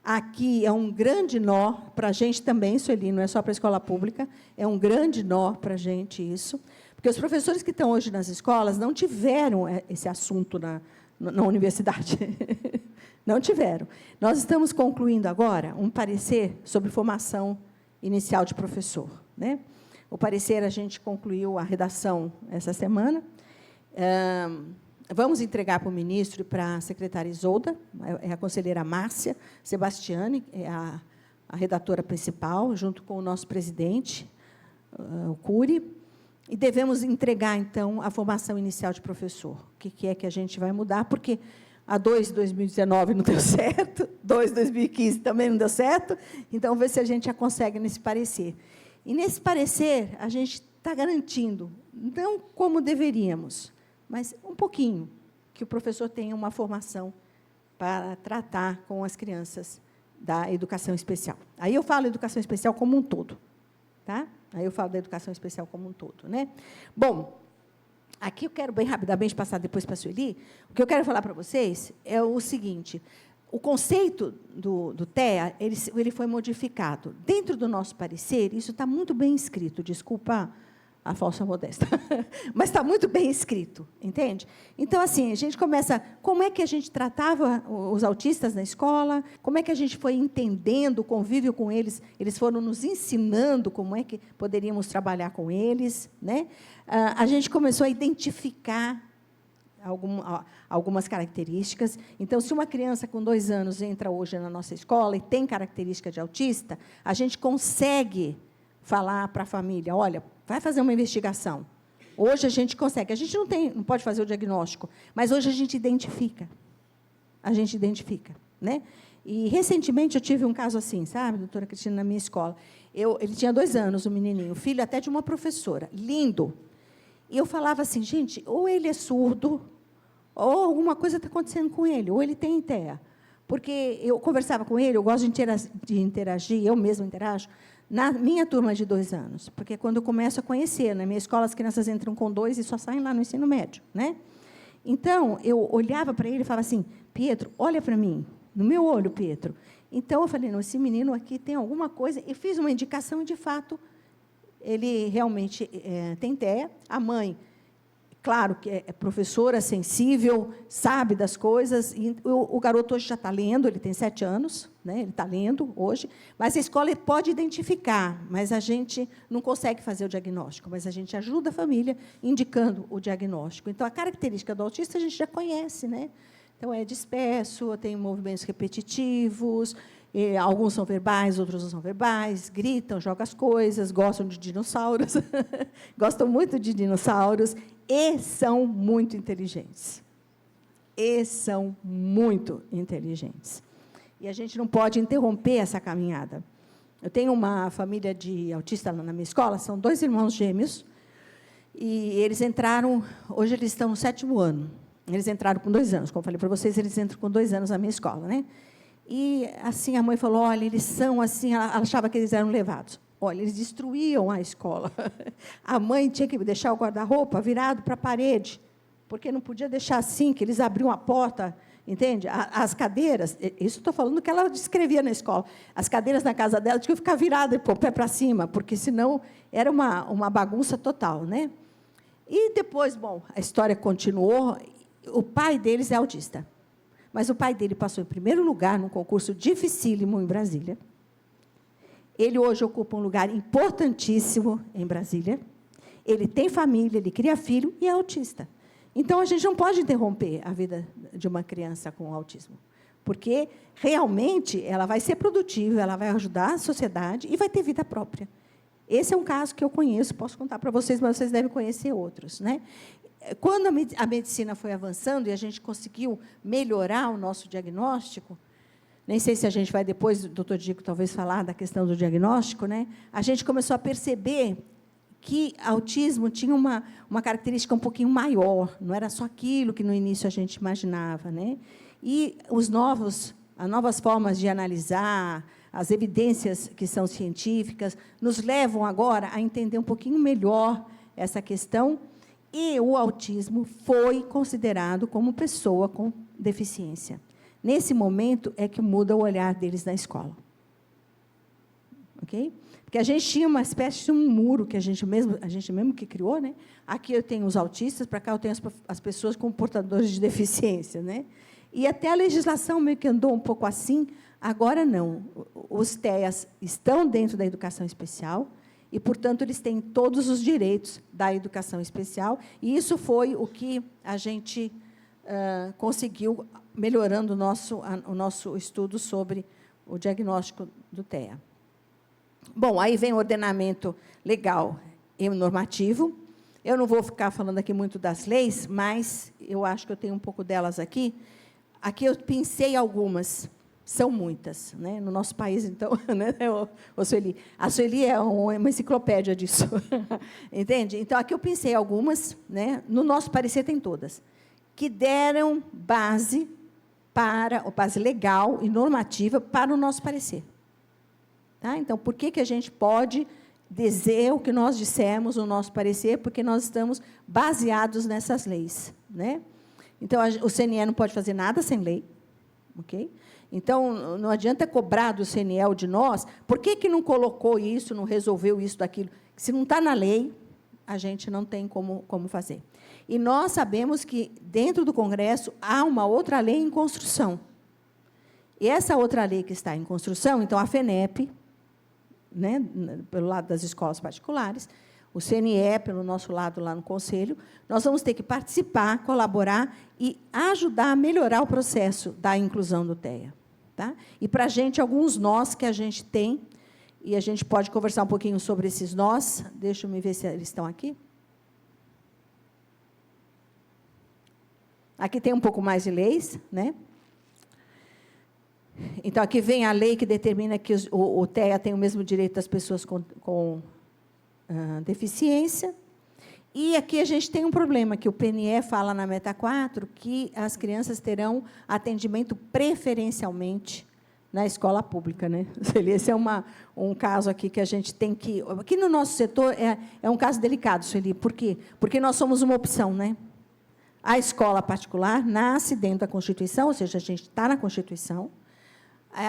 [SPEAKER 4] Aqui é um grande nó para a gente também, Sueli, não é só para a escola pública, é um grande nó para a gente isso, porque os professores que estão hoje nas escolas não tiveram esse assunto na universidade. Não tiveram. Nós estamos concluindo agora um parecer sobre formação inicial de professor. Né? O parecer, a gente concluiu a redação essa semana. Vamos entregar para o ministro e para a secretária Isolda, é a conselheira Márcia Sebastiani, é a redatora principal, junto com o nosso presidente, o Cury, e devemos entregar, então, a formação inicial de professor. O que é que a gente vai mudar, porque a 2019 não deu certo, 2015 também não deu certo, então, ver se a gente já consegue nesse parecer. E, nesse parecer, a gente está garantindo, não como deveríamos, mas um pouquinho, que o professor tenha uma formação para tratar com as crianças da educação especial. Aí eu falo educação especial como um todo. Tá? Aí eu falo da educação especial como um todo. Né? Bom, aqui eu quero, bem rapidamente, passar depois para a Sueli. O que eu quero falar para vocês é o seguinte, o conceito do TEA, ele foi modificado. Dentro do nosso parecer, isso está muito bem escrito, desculpa a falsa modéstia, mas está muito bem escrito, entende? Então, assim, a gente começa, como é que a gente tratava os autistas na escola, como é que a gente foi entendendo o convívio com eles, eles foram nos ensinando como é que poderíamos trabalhar com eles, né? A gente começou a identificar algumas características. Então, se uma criança com 2 anos entra hoje na nossa escola e tem característica de autista, a gente consegue falar para a família, olha, vai fazer uma investigação. Hoje a gente consegue. A gente não pode fazer o diagnóstico, mas hoje a gente identifica. A gente identifica. Né? E, recentemente, eu tive um caso assim, sabe, doutora Cristina, na minha escola. Ele tinha 2 anos, o menininho, filho até de uma professora, lindo. E eu falava assim, gente, ou ele é surdo, ou alguma coisa está acontecendo com ele, ou ele tem TEA. Porque eu conversava com ele, eu gosto de interagir, eu mesma interajo, na minha turma de 2 anos, porque quando eu começo a conhecer, na minha escola as crianças entram com 2 e só saem lá no ensino médio. Né? Então, eu olhava para ele e falava assim, Pietro, olha para mim, no meu olho, Pietro. Então, eu falei, não, esse menino aqui tem alguma coisa, e fiz uma indicação, e, de fato, ele realmente tem TEA. A mãe, claro, que é professora, sensível, sabe das coisas. E o garoto hoje já está lendo, ele tem 7 anos, né? Ele está lendo hoje, mas a escola pode identificar, mas a gente não consegue fazer o diagnóstico, mas a gente ajuda a família indicando o diagnóstico. Então, a característica do autista a gente já conhece, né? Então, é disperso, tem movimentos repetitivos, alguns são verbais, outros não são verbais, gritam, jogam as coisas, gostam de dinossauros, gostam muito de dinossauros, e são muito inteligentes. E são muito inteligentes. E a gente não pode interromper essa caminhada. Eu tenho uma família de autistas lá na minha escola, são 2 irmãos gêmeos, e eles entraram, hoje eles estão no 7º ano. Eles entraram com 2 anos, como eu falei para vocês, eles entram com 2 anos na minha escola. Né? E, assim, a mãe falou, olha, eles são assim, ela achava que eles eram levados. Olha, eles destruíam a escola. A mãe tinha que deixar o guarda-roupa virado para a parede, porque não podia deixar assim, que eles abriam a porta Entende? As cadeiras, isso estou falando que ela descrevia na escola, as cadeiras na casa dela tinham que ficar viradas, com o pé para cima, porque, senão, era uma bagunça total. Né? E depois, bom, a história continuou, o pai deles é autista, mas o pai dele passou em primeiro lugar num concurso dificílimo em Brasília. Ele hoje ocupa um lugar importantíssimo em Brasília. Ele tem família, ele cria filho e é autista. Então, a gente não pode interromper a vida de uma criança com autismo, porque, realmente, ela vai ser produtiva, ela vai ajudar a sociedade e vai ter vida própria. Esse é um caso que eu conheço, posso contar para vocês, mas vocês devem conhecer outros. Né? Quando a medicina foi avançando e a gente conseguiu melhorar o nosso diagnóstico, nem sei se a gente vai depois, o doutor Dico talvez falar da questão do diagnóstico, né? A gente começou a perceber que autismo tinha uma característica um pouquinho maior, não era só aquilo que, no início, a gente imaginava. Né? E as novas formas de analisar, as evidências que são científicas, nos levam agora a entender um pouquinho melhor essa questão, e o autismo foi considerado como pessoa com deficiência. Nesse momento é que muda o olhar deles na escola. Ok? Porque a gente tinha uma espécie de um muro que a gente mesmo que criou. Né? Aqui eu tenho os autistas, para cá eu tenho as pessoas com portadores de deficiência. Né? E até a legislação meio que andou um pouco assim, agora não. Os TEAs estão dentro da educação especial e, portanto, eles têm todos os direitos da educação especial, e isso foi o que a gente conseguiu, melhorando o nosso estudo sobre o diagnóstico do TEA. Bom, aí vem o ordenamento legal e normativo. Eu não vou ficar falando aqui muito das leis, mas eu acho que eu tenho um pouco delas aqui. Aqui eu pensei algumas, são muitas. Né? No nosso país, então, né, Sueli? A Sueli é uma enciclopédia disso. Entende? Então, aqui eu pensei algumas, né? No nosso parecer tem todas, que deram base legal e normativa para o nosso parecer. Tá? Então, por que a gente pode dizer o que nós dissemos no nosso parecer? Porque nós estamos baseados nessas leis. Né? Então, o CNE não pode fazer nada sem lei. Okay? Então, não adianta cobrar do CNE ou de nós, por que não colocou isso, não resolveu isso, daquilo? Se não está na lei, a gente não tem como fazer. E nós sabemos que, dentro do Congresso, há uma outra lei em construção. E essa outra lei que está em construção, então, a FENEP, né, pelo lado das escolas particulares, o CNE, pelo nosso lado, lá no Conselho, nós vamos ter que participar, colaborar e ajudar a melhorar o processo da inclusão do TEA. Tá? E, para a gente, alguns nós que a gente tem, e a gente pode conversar um pouquinho sobre esses nós. Deixa eu me ver se eles estão aqui. Aqui tem um pouco mais de leis. Né? Então, aqui vem a lei que determina que o TEA tem o mesmo direito das pessoas com deficiência. E aqui a gente tem um problema, que o PNE fala na Meta 4, que as crianças terão atendimento preferencialmente na escola pública. Né? Esse é um caso aqui que a gente tem que... Aqui no nosso setor é um caso delicado, Sueli. Por quê? Porque nós somos uma opção. Né? A escola particular nasce dentro da Constituição, ou seja, a gente está na Constituição,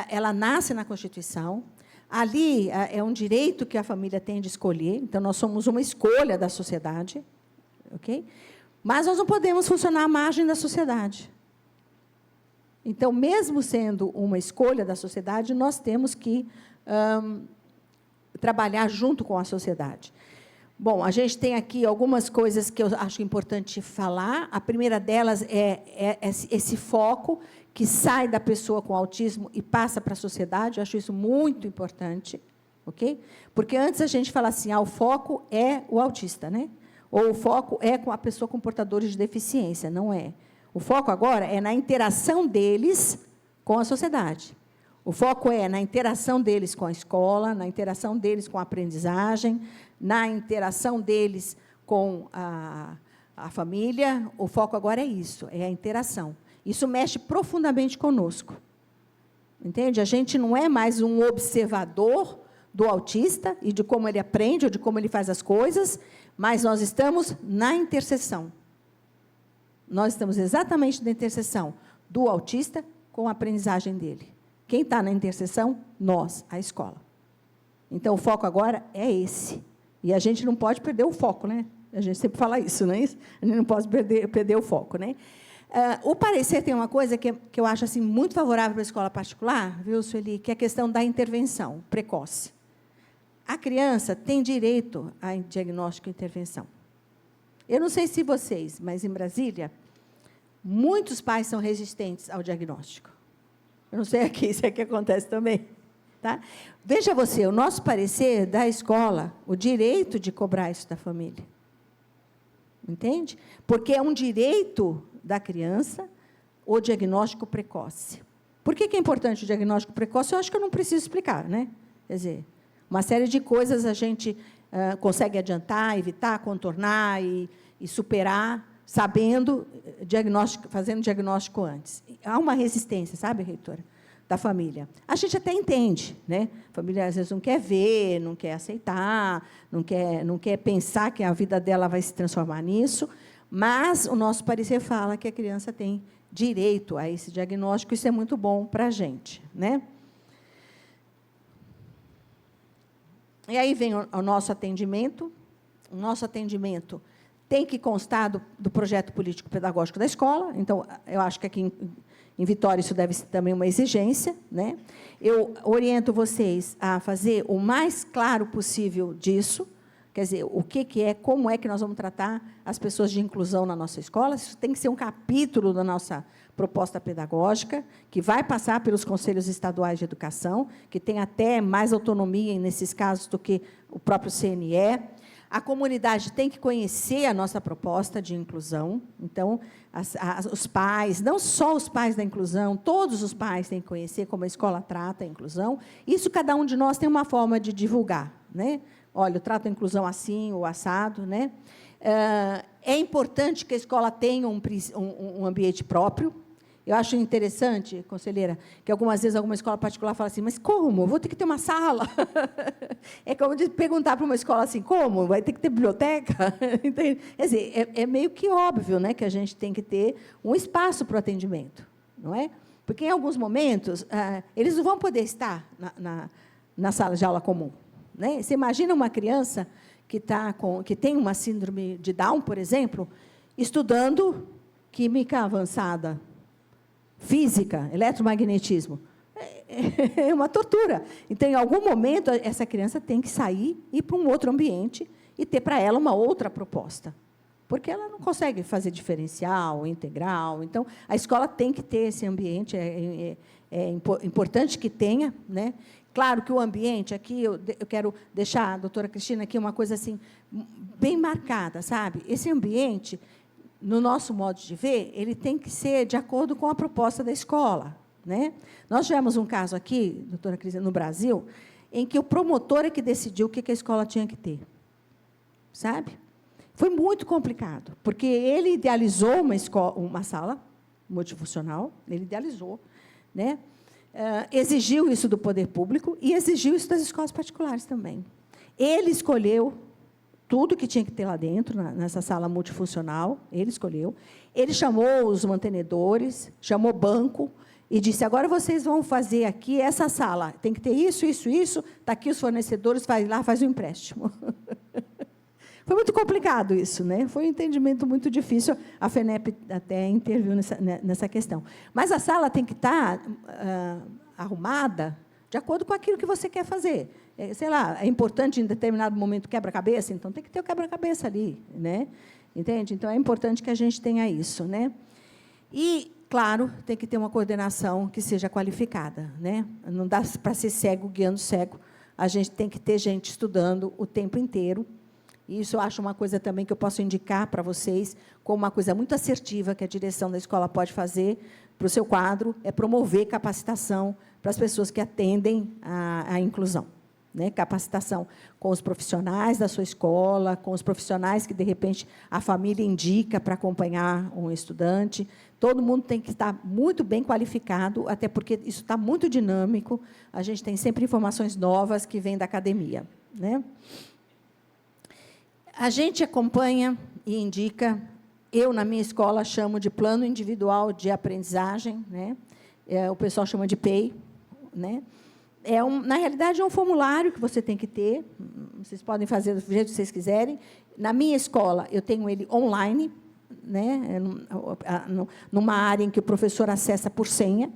[SPEAKER 4] ela nasce na Constituição. Ali é um direito que a família tem de escolher, então nós somos uma escolha da sociedade, ok? Mas nós não podemos funcionar à margem da sociedade. Então, mesmo sendo uma escolha da sociedade, nós temos que trabalhar junto com a sociedade. Bom, a gente tem aqui algumas coisas que eu acho importante falar. A primeira delas é esse foco que sai da pessoa com autismo e passa para a sociedade. Eu acho isso muito importante, ok? Porque antes a gente fala assim, o foco é o autista, né? Ou o foco é com a pessoa com portadores de deficiência. Não é. O foco agora é na interação deles com a sociedade. O foco é na interação deles com a escola, na interação deles com a aprendizagem, na interação deles com a família. O foco agora é isso, é a interação. Isso mexe profundamente conosco. Entende? A gente não é mais um observador do autista e de como ele aprende ou de como ele faz as coisas, mas nós estamos na interseção. Nós estamos exatamente na interseção do autista com a aprendizagem dele. Quem está na interseção? Nós, a escola. Então, o foco agora é esse. E a gente não pode perder o foco, né? A gente sempre fala isso, não é isso? A gente não pode perder o foco, né? O parecer tem uma coisa que eu acho assim, muito favorável para a escola particular, viu, Sueli, que é a questão da intervenção precoce. A criança tem direito a diagnóstico e intervenção. Eu não sei se vocês, mas em Brasília, muitos pais são resistentes ao diagnóstico. Eu não sei aqui se é que acontece também. Tá? Veja você, o nosso parecer da escola, o direito de cobrar isso da família. Entende? Porque é um direito da criança o diagnóstico precoce. Por que é importante o diagnóstico precoce? Eu acho que eu não preciso explicar, né? Quer dizer, uma série de coisas a gente consegue adiantar, evitar, contornar e superar, sabendo, fazendo diagnóstico antes. Há uma resistência, sabe, reitora, da família. A gente até entende, né? A família, às vezes, não quer ver, não quer aceitar, não quer pensar que a vida dela vai se transformar nisso, mas o nosso parecer fala que a criança tem direito a esse diagnóstico, isso é muito bom para a gente, né? E aí vem o nosso atendimento. O nosso atendimento tem que constar do projeto político-pedagógico da escola. Então, eu acho que aqui em Vitória isso deve ser também uma exigência, né? Eu oriento vocês a fazer o mais claro possível disso, quer dizer, o que é, como é que nós vamos tratar as pessoas de inclusão na nossa escola. Isso tem que ser um capítulo da nossa proposta pedagógica, que vai passar pelos conselhos estaduais de educação, que tem até mais autonomia nesses casos do que o próprio CNE. A comunidade tem que conhecer a nossa proposta de inclusão. Então, os pais, não só os pais da inclusão, todos os pais têm que conhecer como a escola trata a inclusão. Isso, cada um de nós tem uma forma de divulgar, né? Olha, eu trato a inclusão assim, ou assado, né? É importante que a escola tenha um ambiente próprio. Eu acho interessante, conselheira, que algumas vezes alguma escola particular fala assim, mas como? Eu vou ter que ter uma sala? É como de perguntar para uma escola assim, como? Vai ter que ter biblioteca? Quer dizer, é meio que óbvio, né, que a gente tem que ter um espaço para o atendimento, não é? Porque, em alguns momentos, eles não vão poder estar na sala de aula comum. Né? Você imagina uma criança que tem uma síndrome de Down, por exemplo, estudando química avançada, física, eletromagnetismo. É uma tortura. Então, em algum momento, essa criança tem que sair, ir para um outro ambiente e ter para ela uma outra proposta. Porque ela não consegue fazer diferencial, integral. Então, a escola tem que ter esse ambiente, é importante que tenha, né? Claro que o ambiente, aqui, eu quero deixar, doutora Cristina, aqui uma coisa assim, bem marcada, sabe? Esse ambiente, no nosso modo de ver, ele tem que ser de acordo com a proposta da escola, né? Nós tivemos um caso aqui, doutora Cristina, no Brasil, em que o promotor é que decidiu o que a escola tinha que ter, sabe? Foi muito complicado, porque ele idealizou uma sala multifuncional, ele idealizou, né? Exigiu isso do poder público e exigiu isso das escolas particulares também. Ele escolheu tudo que tinha que ter lá dentro, nessa sala multifuncional, ele escolheu. Ele chamou os mantenedores, chamou banco e disse, agora vocês vão fazer aqui essa sala, tem que ter isso, isso, isso, está aqui os fornecedores, vai lá, faz o empréstimo. Foi muito complicado isso, né? Foi um entendimento muito difícil. A FENEP até interviu nessa questão. Mas a sala tem que estar arrumada de acordo com aquilo que você quer fazer. Sei lá, é importante em determinado momento quebra-cabeça, então tem que ter o quebra-cabeça ali, né? Entende? Então é importante que a gente tenha isso, né? E, claro, tem que ter uma coordenação que seja qualificada, né? Não dá para ser cego guiando cego. A gente tem que ter gente estudando o tempo inteiro. E isso eu acho uma coisa também que eu posso indicar para vocês, como uma coisa muito assertiva que a direção da escola pode fazer para o seu quadro, é promover capacitação para as pessoas que atendem a inclusão. Né? Capacitação com os profissionais da sua escola, com os profissionais que, de repente, a família indica para acompanhar um estudante. Todo mundo tem que estar muito bem qualificado, até porque isso está muito dinâmico, a gente tem sempre informações novas que vêm da academia. Né? A gente acompanha e indica Eu, na minha escola, chamo de plano individual de aprendizagem, né? O pessoal chama de PEI, né? Na realidade, é um formulário que você tem que ter, vocês podem fazer do jeito que vocês quiserem. Na minha escola, eu tenho ele online, né? Numa área em que o professor acessa por senha.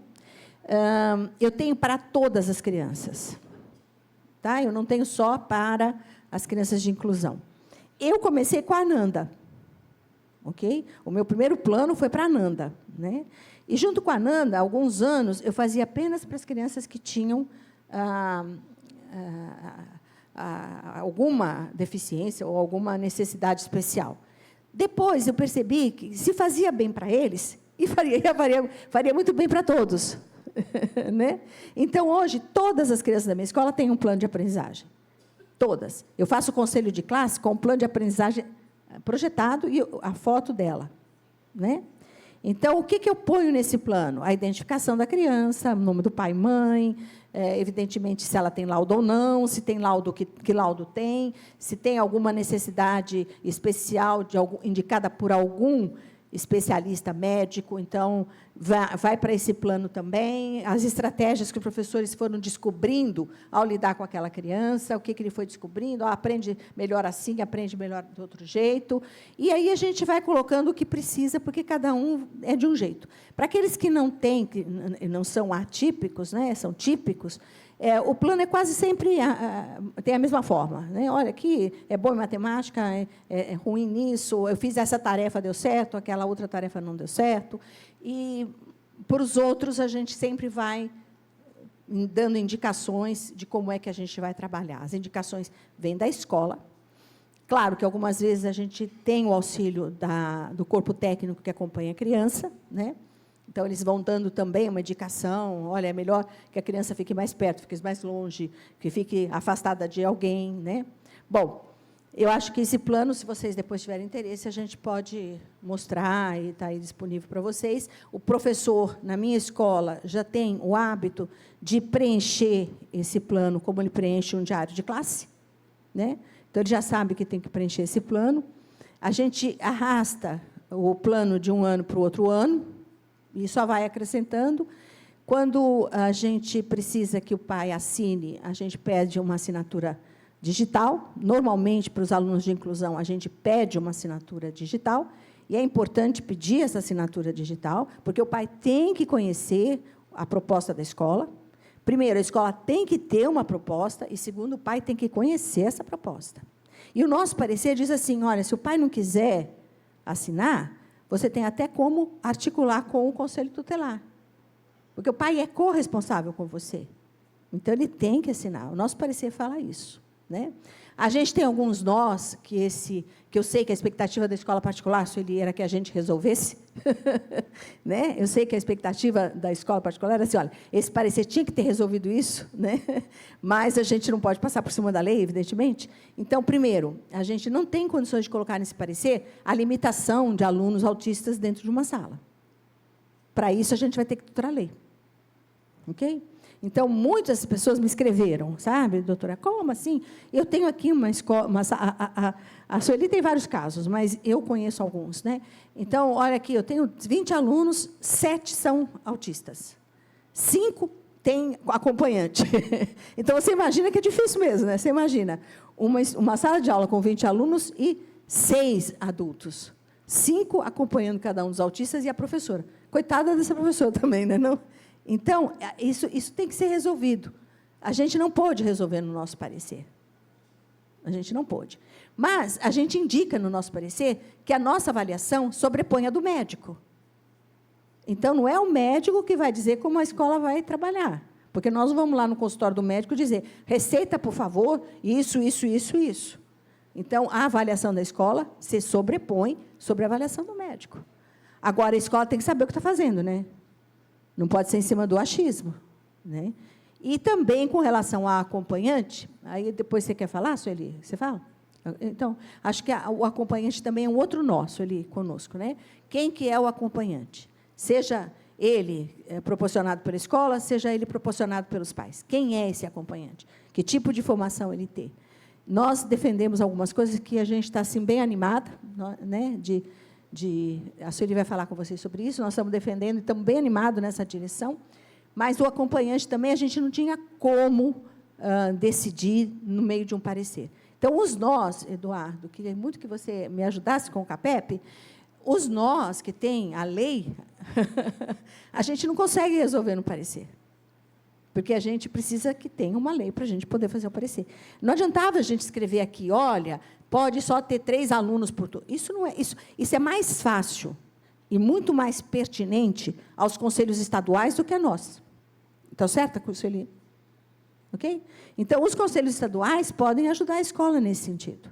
[SPEAKER 4] Eu tenho para todas as crianças. Tá? Eu não tenho só para as crianças de inclusão. Eu comecei com a Ananda. Okay? O meu primeiro plano foi para a Ananda. Né? E, junto com a Ananda, há alguns anos, eu fazia apenas para as crianças que tinham alguma deficiência ou alguma necessidade especial. Depois, eu percebi que, se fazia bem para eles, e faria muito bem para todos. Né? Então, hoje, todas as crianças da minha escola têm um plano de aprendizagem. Todas. Eu faço conselho de classe com um plano de aprendizagem projetado e a foto dela. Né? Então, o que eu ponho nesse plano? A identificação da criança, o nome do pai e mãe, evidentemente, se ela tem laudo ou não, se tem laudo, que laudo tem, se tem alguma necessidade especial indicada por algum especialista médico, então, vai para esse plano também, as estratégias que os professores foram descobrindo ao lidar com aquela criança, o que ele foi descobrindo, aprende melhor assim, aprende melhor de outro jeito, e aí a gente vai colocando o que precisa, porque cada um é de um jeito. Para aqueles que não têm, que não são atípicos, né, são típicos, o plano é quase sempre tem a mesma forma. Né? Olha, aqui é bom em matemática, é ruim nisso, eu fiz essa tarefa, deu certo, aquela outra tarefa não deu certo. E, para os outros, a gente sempre vai dando indicações de como é que a gente vai trabalhar. As indicações vêm da escola. Claro que, algumas vezes, a gente tem o auxílio do corpo técnico que acompanha a criança, né? Então, eles vão dando também uma indicação, olha, é melhor que a criança fique mais perto, fique mais longe, que fique afastada de alguém. Né? Bom, eu acho que esse plano, se vocês depois tiverem interesse, a gente pode mostrar e está aí disponível para vocês. O professor, na minha escola, já tem o hábito de preencher esse plano, como ele preenche um diário de classe. Né? Então, ele já sabe que tem que preencher esse plano. A gente arrasta o plano de um ano para o outro ano, e só vai acrescentando. Quando a gente precisa que o pai assine, a gente pede uma assinatura digital. Normalmente, para os alunos de inclusão, a gente pede uma assinatura digital. E é importante pedir essa assinatura digital, porque o pai tem que conhecer a proposta da escola. Primeiro, a escola tem que ter uma proposta, e, segundo, o pai tem que conhecer essa proposta. E o nosso parecer diz assim, olha, se o pai não quiser assinar, você tem até como articular com o Conselho Tutelar. Porque o pai é corresponsável com você. Então, ele tem que assinar. O nosso parecer fala isso. Né? A gente tem alguns nós, que eu sei que a expectativa da escola particular, Sueli, era que a gente resolvesse. Né? Eu sei que a expectativa da escola particular era assim, olha, esse parecer tinha que ter resolvido isso, né? Mas a gente não pode passar por cima da lei, evidentemente. Então, primeiro, a gente não tem condições de colocar nesse parecer a limitação de alunos autistas dentro de uma sala. Para isso, a gente vai ter que tutorar a lei. Ok? Então, muitas pessoas me escreveram, sabe, doutora, como assim? Eu tenho aqui uma escola, a Sueli tem vários casos, mas eu conheço alguns. Né? Então, olha aqui, eu tenho 20 alunos, 7 são autistas, 5 têm acompanhante. Então, você imagina que é difícil mesmo, né? Você imagina uma sala de aula com 20 alunos e 6 adultos, 5 acompanhando cada um dos autistas e a professora. Coitada dessa professora também, né? Não? Então, isso tem que ser resolvido. A gente não pôde resolver no nosso parecer. A gente não pôde. Mas a gente indica no nosso parecer que a nossa avaliação sobrepõe a do médico. Então, não é o médico que vai dizer como a escola vai trabalhar. Porque nós vamos lá no consultório do médico dizer, receita, por favor, isso, isso, isso, isso. Então, a avaliação da escola se sobrepõe sobre a avaliação do médico. Agora, a escola tem que saber o que está fazendo, né? Não pode ser em cima do achismo. Né? E também, com relação à acompanhante, aí depois você quer falar, Sueli? Você fala? Então, acho que o acompanhante também é um outro nosso ali conosco. Né? Quem que é o acompanhante? Seja ele proporcionado pela escola, seja ele proporcionado pelos pais. Quem é esse acompanhante? Que tipo de formação ele tem? Nós defendemos algumas coisas que a gente está assim, bem animada, né, de A Sueli vai falar com vocês sobre isso, nós estamos defendendo e estamos bem animados nessa direção, mas o acompanhante também, a gente não tinha como decidir no meio de um parecer. Então, os nós, Eduardo, queria muito que você me ajudasse com o CAPEP, os nós que tem a lei, a gente não consegue resolver no parecer, porque a gente precisa que tenha uma lei para a gente poder fazer o parecer. Não adiantava a gente escrever aqui, olha, pode só ter 3 alunos por turno. Isso não é isso é mais fácil e muito mais pertinente aos conselhos estaduais do que a nós. Está certo, Sueli? Ok? Então, os conselhos estaduais podem ajudar a escola nesse sentido.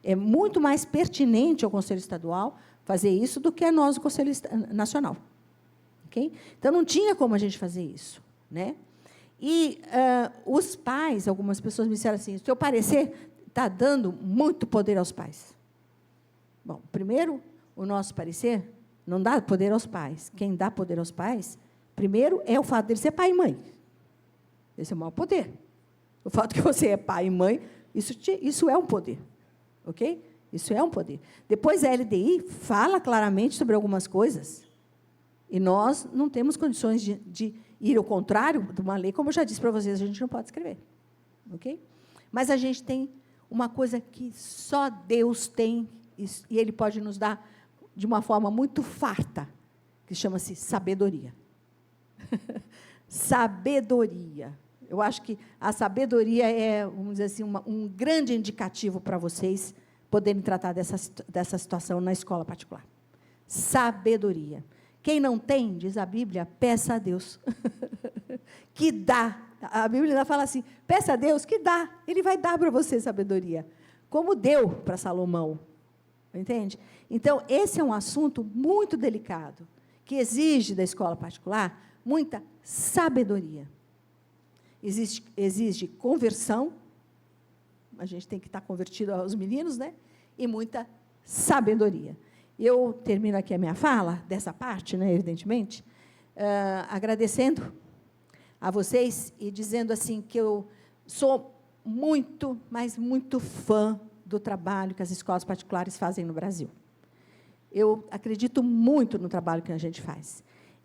[SPEAKER 4] É muito mais pertinente ao conselho estadual fazer isso do que a nós, o conselho nacional. Ok? Então, não tinha como a gente fazer isso, né? E os pais, algumas pessoas me disseram assim, o seu parecer está dando muito poder aos pais. Bom, primeiro, o nosso parecer não dá poder aos pais. Quem dá poder aos pais, primeiro, é o fato de ele ser pai e mãe. Esse é o maior poder. O fato que você é pai e mãe, isso é um poder. Ok? Isso é um poder. Depois, a LDI fala claramente sobre algumas coisas, e nós não temos condições de ir ao contrário de uma lei, como eu já disse para vocês, a gente não pode escrever. Ok? Mas a gente tem uma coisa que só Deus tem, e Ele pode nos dar de uma forma muito farta, que chama-se sabedoria. Sabedoria. Eu acho que a sabedoria é, vamos dizer assim, um grande indicativo para vocês poderem tratar dessa situação na escola particular. Sabedoria. Quem não tem, diz a Bíblia, peça a Deus. Que dá. A Bíblia ainda fala assim, peça a Deus que dá. Ele vai dar para você sabedoria. Como deu para Salomão. Entende? Então, esse é um assunto muito delicado, que exige da escola particular muita sabedoria. Exige conversão, a gente tem que estar convertido aos meninos, né? E muita sabedoria. Eu termino aqui a minha fala, dessa parte, né, evidentemente, agradecendo a vocês e dizendo assim que eu sou muito, mas muito fã do trabalho que as escolas particulares fazem no Brasil. Eu acredito muito no trabalho que a gente faz.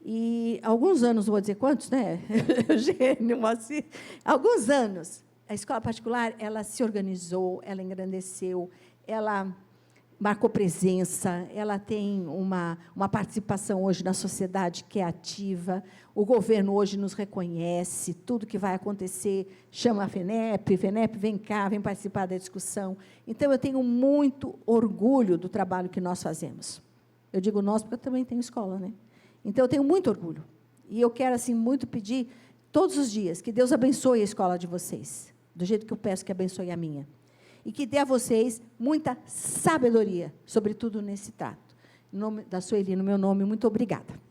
[SPEAKER 4] E há alguns anos, não vou dizer quantos, né? Eugênio, Moacir, alguns anos, a escola particular, ela se organizou, ela engrandeceu, ela marcou presença, ela tem uma participação hoje na sociedade que é ativa, o governo hoje nos reconhece, tudo que vai acontecer, chama a FENEP, vem cá, vem participar da discussão. Então, eu tenho muito orgulho do trabalho que nós fazemos. Eu digo nós porque eu também tenho escola, né? Então, eu tenho muito orgulho. E eu quero, assim, muito pedir, todos os dias, que Deus abençoe a escola de vocês, do jeito que eu peço que abençoe a minha. E que dê a vocês muita sabedoria, sobretudo nesse trato. Em nome da Sueli, no meu nome, muito obrigada.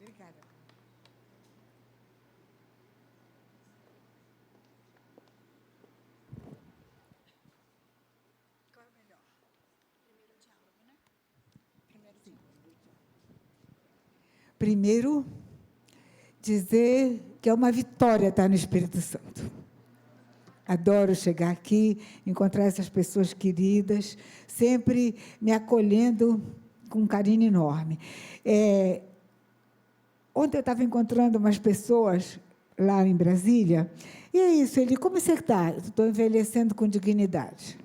[SPEAKER 4] Obrigada. Qual é o melhor? Primeiro diálogo, né?
[SPEAKER 5] Primeiro, dizer que é uma vitória estar no Espírito Santo. Adoro chegar aqui, encontrar essas pessoas queridas, sempre me acolhendo com um carinho enorme. Ontem eu estava encontrando umas pessoas lá em Brasília, e é isso, ele, como você está? Estou envelhecendo com dignidade.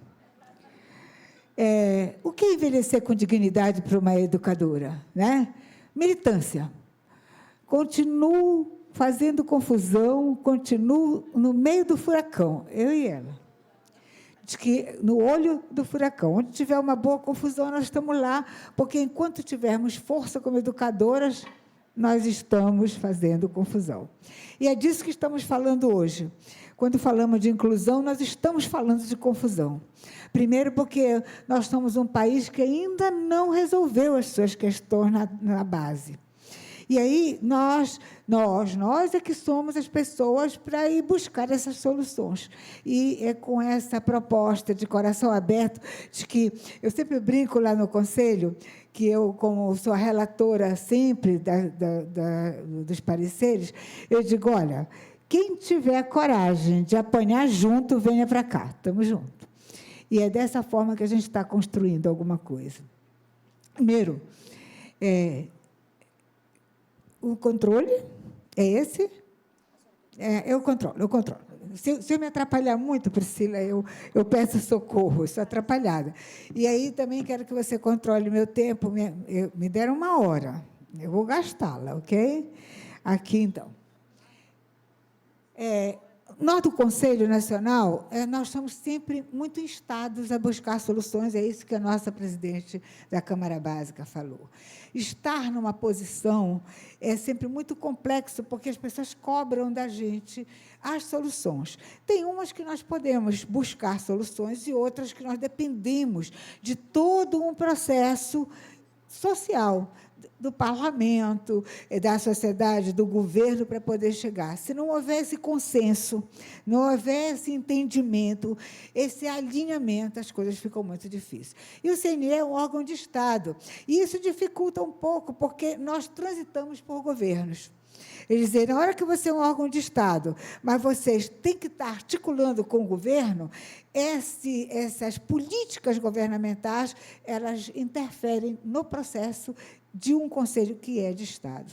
[SPEAKER 5] O que é envelhecer com dignidade para uma educadora? Né? Militância. Continuo fazendo confusão, continuo no meio do furacão, eu e ela. Diz que no olho do furacão, onde tiver uma boa confusão, nós estamos lá, porque enquanto tivermos força como educadoras, nós estamos fazendo confusão. E é disso que estamos falando hoje. Quando falamos de inclusão, nós estamos falando de confusão. Primeiro, porque nós somos um país que ainda não resolveu as suas questões na base. E aí, nós é que somos as pessoas para ir buscar essas soluções. E é com essa proposta de coração aberto, de que eu sempre brinco lá no Conselho, que eu, como sou a relatora sempre dos pareceres, eu digo, olha, quem tiver coragem de apanhar junto, venha para cá, estamos juntos. E é dessa forma que a gente está construindo alguma coisa. Primeiro, o controle é esse? Eu controlo. Se eu me atrapalhar muito, Priscila, eu peço socorro, sou atrapalhada. E aí também quero que você controle o meu tempo. Me deram 1 hora, eu vou gastá-la, ok? Aqui, então. Nós, do Conselho Nacional, nós estamos sempre muito instados a buscar soluções, é isso que a nossa presidente da Câmara Básica falou. Estar numa posição é sempre muito complexo, porque as pessoas cobram da gente as soluções. Tem umas que nós podemos buscar soluções e outras que nós dependemos de todo um processo social, do parlamento, da sociedade, do governo, para poder chegar. Se não houvesse consenso, não houvesse entendimento, esse alinhamento, as coisas ficam muito difíceis. E o CNE é um órgão de Estado, e isso dificulta um pouco, porque nós transitamos por governos. Eles dizem, na hora que você é um órgão de Estado, mas vocês têm que estar articulando com o governo, essas políticas governamentais, elas interferem no processo de um conselho que é de Estado.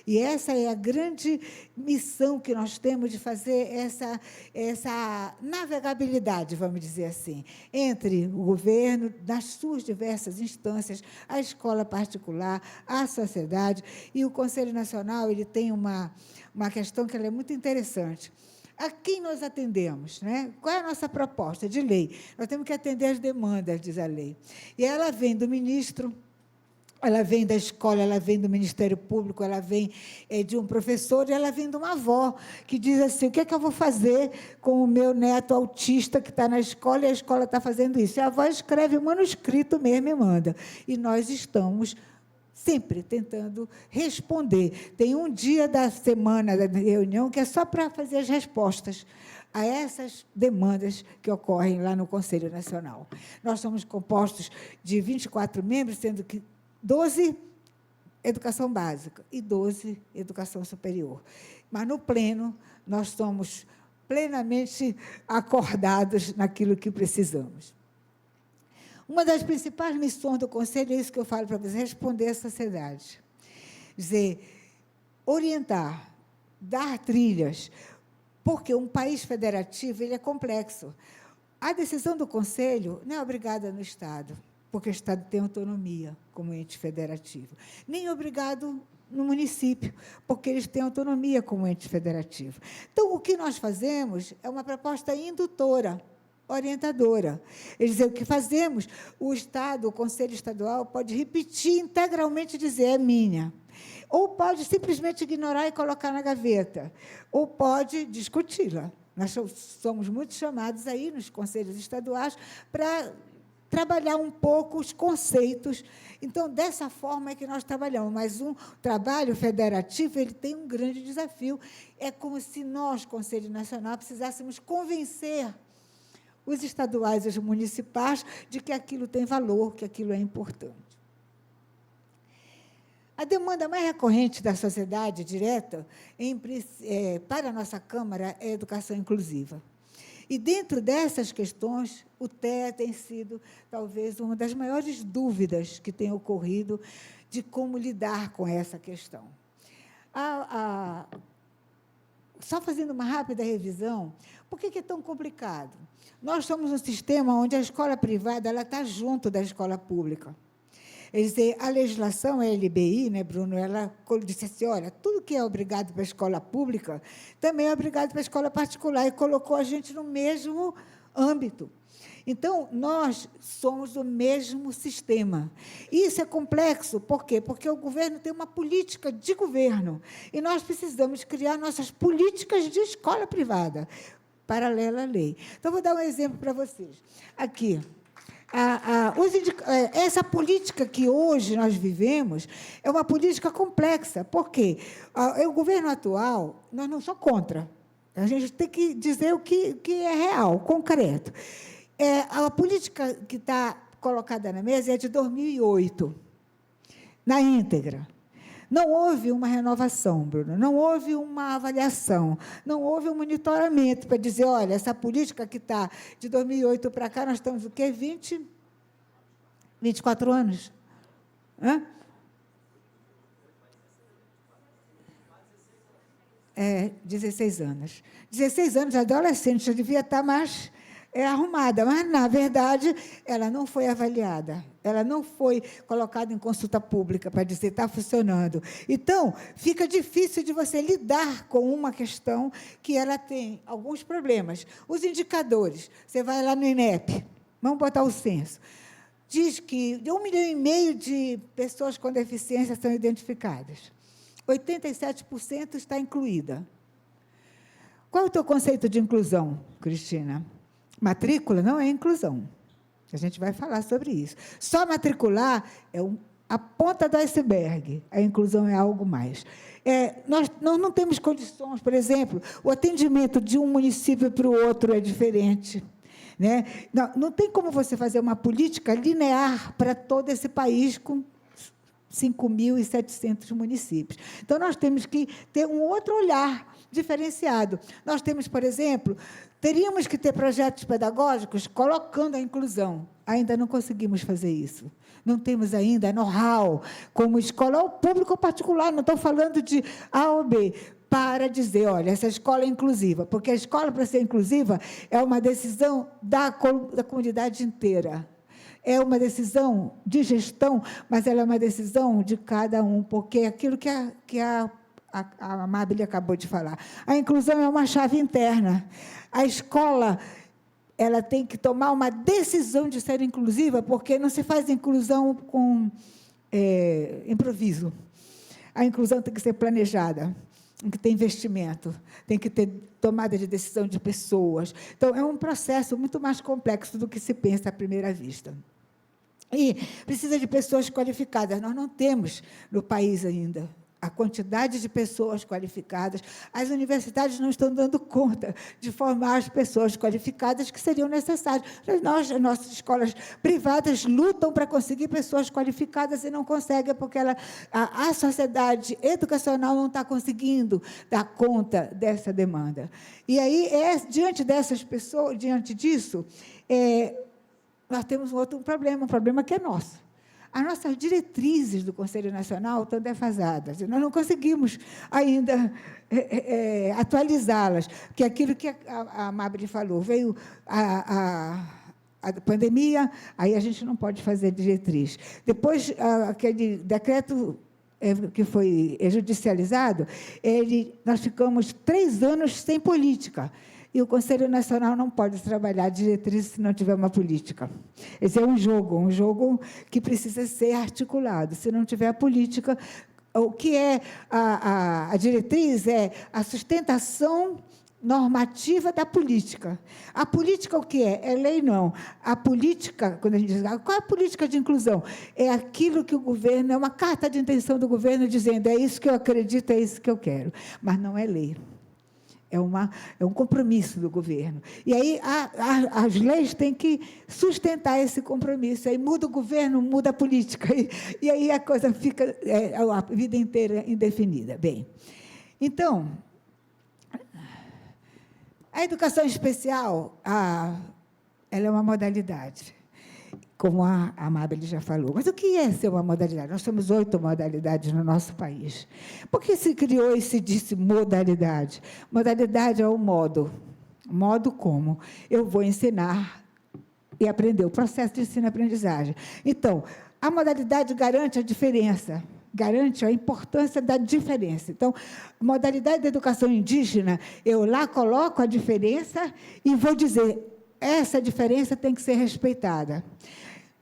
[SPEAKER 5] E essa é a grande missão que nós temos de fazer essa navegabilidade, vamos dizer assim, entre o governo, nas suas diversas instâncias, a escola particular, a sociedade, e o Conselho Nacional ele tem uma questão que ela é muito interessante. A quem nós atendemos? Né? Qual é a nossa proposta de lei? Nós temos que atender as demandas, diz a lei. E ela vem do ministro, ela vem da escola, ela vem do Ministério Público, ela vem de um professor, e ela vem de uma avó, que diz assim, o que é que eu vou fazer com o meu neto autista que está na escola, e a escola está fazendo isso? E a avó escreve um manuscrito mesmo e manda. E nós estamos sempre tentando responder. Tem um dia da semana da reunião que é só para fazer as respostas a essas demandas que ocorrem lá no Conselho Nacional. Nós somos compostos de 24 membros, sendo que 12 educação básica e 12 educação superior. Mas, no pleno, nós somos plenamente acordados naquilo que precisamos. Uma das principais missões do Conselho é isso que eu falo para vocês, responder à sociedade. Dizer, orientar, dar trilhas, porque um país federativo ele é complexo. A decisão do Conselho não é obrigada no Estado, porque o Estado tem autonomia como ente federativo, nem obrigado no município, porque eles têm autonomia como ente federativo. Então, o que nós fazemos é uma proposta indutora, orientadora. Eles dizem, o que fazemos, o Estado, o Conselho Estadual, pode repetir integralmente e dizer, é minha. Ou pode simplesmente ignorar e colocar na gaveta, ou pode discuti-la. Nós somos muito chamados aí nos conselhos estaduais para trabalhar um pouco os conceitos. Então, dessa forma é que nós trabalhamos. Mas um trabalho federativo ele tem um grande desafio. É como se nós, Conselho Nacional, precisássemos convencer os estaduais e os municipais de que aquilo tem valor, que aquilo é importante. A demanda mais recorrente da sociedade direta para a nossa Câmara é a educação inclusiva. E, dentro dessas questões, o TEA tem sido, talvez, uma das maiores dúvidas que tem ocorrido de como lidar com essa questão. Só fazendo uma rápida revisão, por que é tão complicado? Nós somos um sistema onde a escola privada ela está junto da escola pública. A legislação, a LBI, né, Bruno, ela disse assim, olha, tudo que é obrigado para a escola pública também é obrigado para a escola particular, e colocou a gente no mesmo âmbito. Então, nós somos do mesmo sistema. Isso é complexo, por quê? Porque o governo tem uma política de governo, e nós precisamos criar nossas políticas de escola privada, paralela à lei. Então, vou dar um exemplo para vocês. Aqui, Essa política que hoje nós vivemos é uma política complexa. Por quê? O governo atual, nós não somos contra. A gente tem que dizer o que é real, concreto. A política que está colocada na mesa é de 2008, na íntegra. Não houve uma renovação, Bruno, não houve uma avaliação, não houve um monitoramento para dizer, olha, essa política que está de 2008 para cá, nós estamos o quê? 24 anos? Hã? 16 anos. 16 anos, a adolescente já devia estar mais arrumada, mas, na verdade, ela não foi avaliada, ela não foi colocada em consulta pública para dizer está funcionando. Então, fica difícil de você lidar com uma questão que ela tem alguns problemas. Os indicadores, você vai lá no INEP, vamos botar o censo, diz que 1,5 milhão de pessoas com deficiência são identificadas. 87% está incluída. Qual é o teu conceito de inclusão, Cristina? Matrícula não é inclusão. A gente vai falar sobre isso. Só matricular é a ponta do iceberg. A inclusão é algo mais. Nós não temos condições, por exemplo, o atendimento de um município para o outro é diferente. Né? Não tem como você fazer uma política linear para todo esse país com 5.700 municípios. Então, nós temos que ter um outro olhar diferenciado. Nós temos, por exemplo, teríamos que ter projetos pedagógicos colocando a inclusão. Ainda não conseguimos fazer isso. Não temos ainda know-how como escola, ou público ou particular, não estou falando de A ou B, para dizer, olha, essa escola é inclusiva, porque a escola, para ser inclusiva, é uma decisão da comunidade inteira. É uma decisão de gestão, mas ela é uma decisão de cada um, porque é aquilo que a Amabile acabou de falar. A inclusão é uma chave interna. A escola ela tem que tomar uma decisão de ser inclusiva, porque não se faz inclusão com improviso. A inclusão tem que ser planejada, tem que ter investimento, tem que ter tomada de decisão de pessoas. Então, é um processo muito mais complexo do que se pensa à primeira vista. E precisa de pessoas qualificadas. Nós não temos no país ainda a quantidade de pessoas qualificadas. As universidades não estão dando conta de formar as pessoas qualificadas que seriam necessárias. As nossas escolas privadas lutam para conseguir pessoas qualificadas e não conseguem, porque a sociedade educacional não está conseguindo dar conta dessa demanda. E aí, diante dessas pessoas, diante disso, nós temos um problema que é nosso. As nossas diretrizes do Conselho Nacional estão defasadas, e nós não conseguimos ainda atualizá-las, porque aquilo que a Amabile falou, veio a pandemia, aí a gente não pode fazer diretriz. Depois, aquele decreto que foi judicializado, nós ficamos 3 anos sem política. E o Conselho Nacional não pode trabalhar diretrizes se não tiver uma política. Esse é um jogo que precisa ser articulado. Se não tiver a política, o que é a diretriz é a sustentação normativa da política. A política o que é? É lei, não. A política, quando a gente diz, qual é a política de inclusão? É aquilo que o governo, é uma carta de intenção do governo dizendo, é isso que eu acredito, é isso que eu quero. Mas não é lei. É um compromisso do governo. E aí as leis têm que sustentar esse compromisso. Aí muda o governo, muda a política. E aí a coisa fica a vida inteira indefinida. Bem, então, a educação especial, ela é uma modalidade, como a Amabile já falou. Mas o que é ser uma modalidade? Nós temos 8 modalidades no nosso país. Por que se criou e se disse modalidade? Modalidade é o modo. Modo como? Eu vou ensinar e aprender, o processo de ensino-aprendizagem. Então, a modalidade garante a diferença, garante a importância da diferença. Então, modalidade de educação indígena, eu lá coloco a diferença e vou dizer, essa diferença tem que ser respeitada.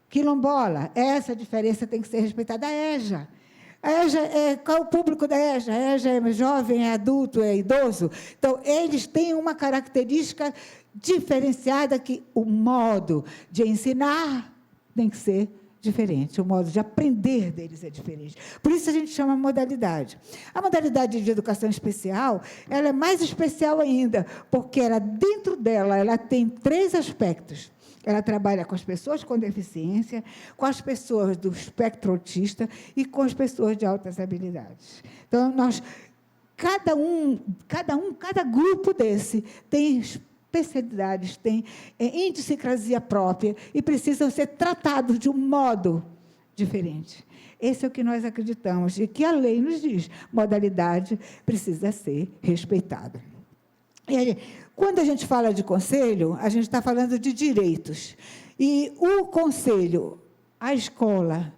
[SPEAKER 5] Quilombola, essa diferença tem que ser respeitada. A EJA. Qual é o público da EJA? A EJA é jovem, é adulto, é idoso. Então, eles têm uma característica diferenciada, que o modo de ensinar tem que ser diferente, o modo de aprender deles é diferente. Por isso a gente chama modalidade. A modalidade de educação especial, ela é mais especial ainda, porque ela, dentro dela, ela tem 3 aspectos. Ela trabalha com as pessoas com deficiência, com as pessoas do espectro autista e com as pessoas de altas habilidades. Então, cada grupo desse tem especialidades, tem idiosincrasia própria e precisam ser tratados de um modo diferente. Esse é o que nós acreditamos e que a lei nos diz. Modalidade precisa ser respeitada. E aí, quando a gente fala de conselho, a gente está falando de direitos. E o conselho, a escola,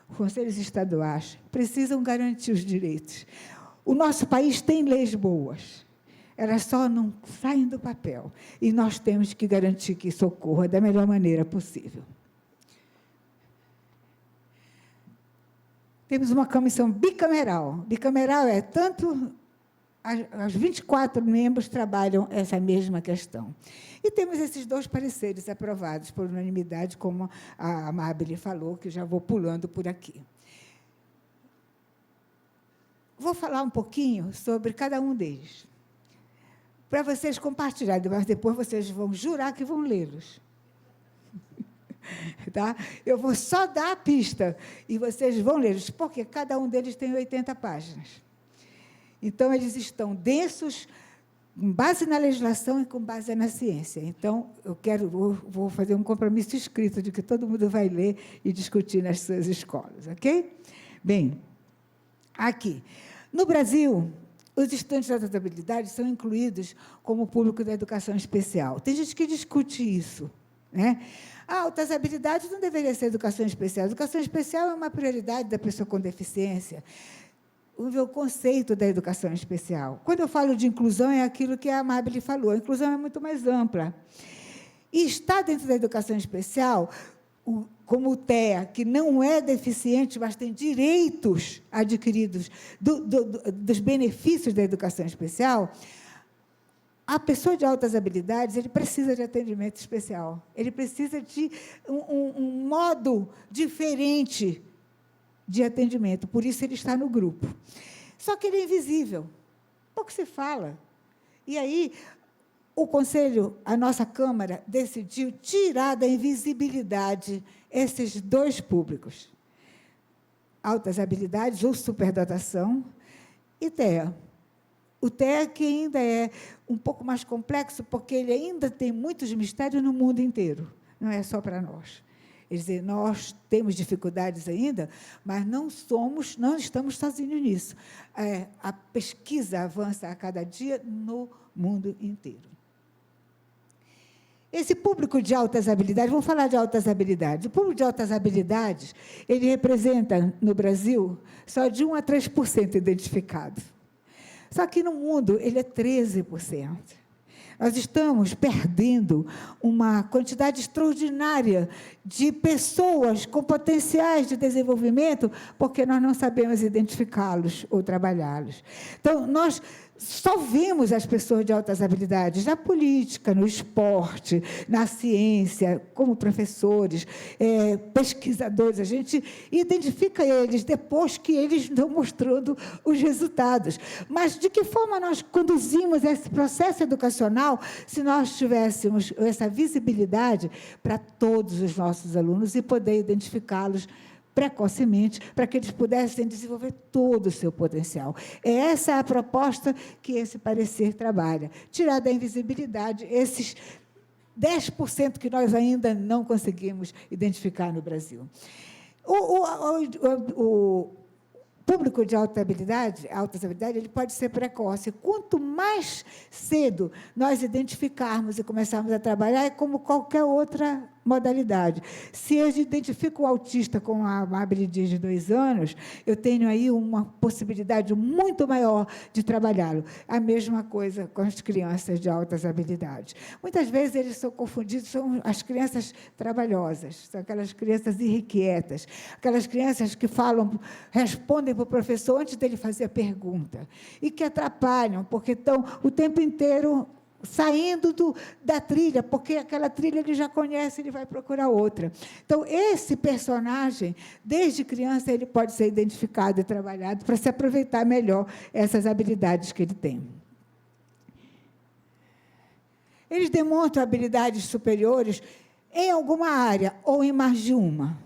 [SPEAKER 5] os conselhos estaduais, precisam garantir os direitos. O nosso país tem leis boas. Elas só não saem do papel. E nós temos que garantir que isso ocorra da melhor maneira possível. Temos uma comissão bicameral. Bicameral é tanto... Os 24 membros trabalham essa mesma questão. E temos esses 2 pareceres aprovados por unanimidade, como a Amabile falou, que já vou pulando por aqui. Vou falar um pouquinho sobre cada um deles, para vocês compartilharem, mas depois vocês vão jurar que vão lê-los. Tá? Eu vou só dar a pista, e vocês vão lê-los, porque cada um deles tem 80 páginas. Então, eles estão densos, com base na legislação e com base na ciência. Então, vou fazer um compromisso escrito de que todo mundo vai ler e discutir nas suas escolas, ok? Bem, aqui. No Brasil, os estudantes de altas habilidades são incluídos como público da educação especial. Tem gente que discute isso, né? Altas habilidades não deveria ser educação especial. Educação especial é uma prioridade da pessoa com deficiência. O conceito da educação especial. Quando eu falo de inclusão, é aquilo que a Amabile falou. A inclusão é muito mais ampla. E está dentro da educação especial, como o TEA, que não é deficiente, mas tem direitos adquiridos dos benefícios da educação especial, a pessoa de altas habilidades, ele precisa de atendimento especial. Ele precisa de um modo diferente de atendimento, por isso ele está no grupo. Só que ele é invisível, pouco se fala. E aí, o Conselho, a nossa Câmara, decidiu tirar da invisibilidade esses 2 públicos. Altas habilidades ou superdotação e TEA. O TEA que ainda é um pouco mais complexo, porque ele ainda tem muitos mistérios no mundo inteiro, não é só para nós. Quer dizer, nós temos dificuldades ainda, mas não estamos sozinhos nisso. A pesquisa avança a cada dia no mundo inteiro. Esse público de altas habilidades, vamos falar de altas habilidades. O público de altas habilidades, ele representa, no Brasil, só de 1% a 3% identificado. Só que, no mundo, ele é 13%. Nós estamos perdendo uma quantidade extraordinária de pessoas com potenciais de desenvolvimento porque nós não sabemos identificá-los ou trabalhá-los. Então, nós só vemos as pessoas de altas habilidades na política, no esporte, na ciência, como professores, pesquisadores. A gente identifica eles depois que eles estão mostrando os resultados. Mas de que forma nós conduzimos esse processo educacional se nós tivéssemos essa visibilidade para todos os nossos alunos e poder identificá-los precocemente, para que eles pudessem desenvolver todo o seu potencial. Essa é a proposta que esse parecer trabalha. Tirar da invisibilidade esses 10% que nós ainda não conseguimos identificar no Brasil. O público de altas habilidades, ele pode ser precoce. Quanto mais cedo nós identificarmos e começarmos a trabalhar, é como qualquer outra modalidade. Se eu identifico o autista com a Amabile de 2 anos, eu tenho aí uma possibilidade muito maior de trabalhá-lo. A mesma coisa com as crianças de altas habilidades. Muitas vezes eles são confundidos, são as crianças trabalhosas, são aquelas crianças irrequietas, aquelas crianças que respondem para o professor antes dele fazer a pergunta, e que atrapalham, porque estão o tempo inteiro saindo da trilha, porque aquela trilha ele já conhece, ele vai procurar outra. Então, esse personagem, desde criança, ele pode ser identificado e trabalhado para se aproveitar melhor essas habilidades que ele tem. Eles demonstram habilidades superiores em alguma área ou em mais de uma.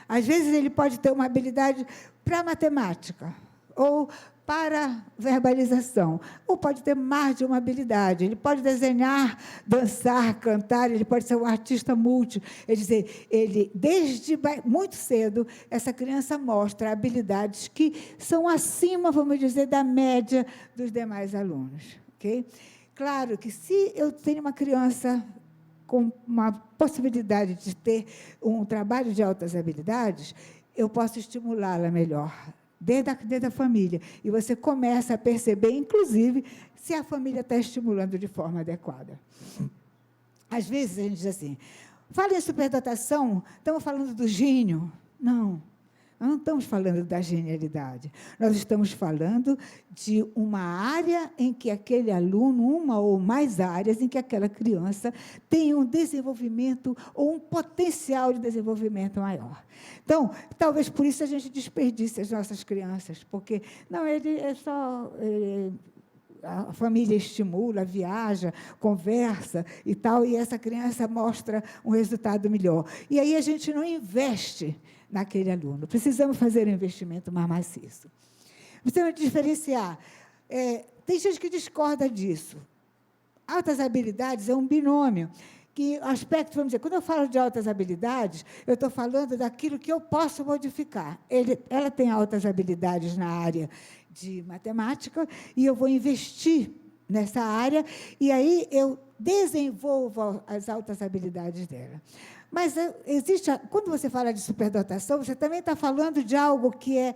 [SPEAKER 5] Às vezes, ele pode ter uma habilidade para matemática, ou para verbalização, ou pode ter mais de uma habilidade. Ele pode desenhar, dançar, cantar, ele pode ser um artista multi. Quer dizer, desde muito cedo, essa criança mostra habilidades que são acima, vamos dizer, da média dos demais alunos. Okay? Claro que, se eu tenho uma criança com uma possibilidade de ter um trabalho de altas habilidades, eu posso estimulá-la melhor, desde a família. E você começa a perceber, inclusive, se a família está estimulando de forma adequada. Às vezes, a gente diz assim, fala em superdotação, estamos falando do gênio. Não, nós não estamos falando da genialidade. Nós estamos falando de uma área em que aquele aluno, uma ou mais áreas, em que aquela criança tem um desenvolvimento ou um potencial de desenvolvimento maior. Então, talvez por isso a gente desperdice as nossas crianças, porque não, ele é só... a família estimula, viaja, conversa e tal, e essa criança mostra um resultado melhor. E aí a gente não investe naquele aluno. Precisamos fazer um investimento mais maciço. Precisamos diferenciar. Tem gente que discorda disso. Altas habilidades é um binômio. Que aspecto, vamos dizer, quando eu falo de altas habilidades, eu estou falando daquilo que eu posso modificar. Ela tem altas habilidades na área de matemática, e eu vou investir nessa área, e aí eu desenvolvo as altas habilidades dela. Mas quando você fala de superdotação, você também está falando de algo que é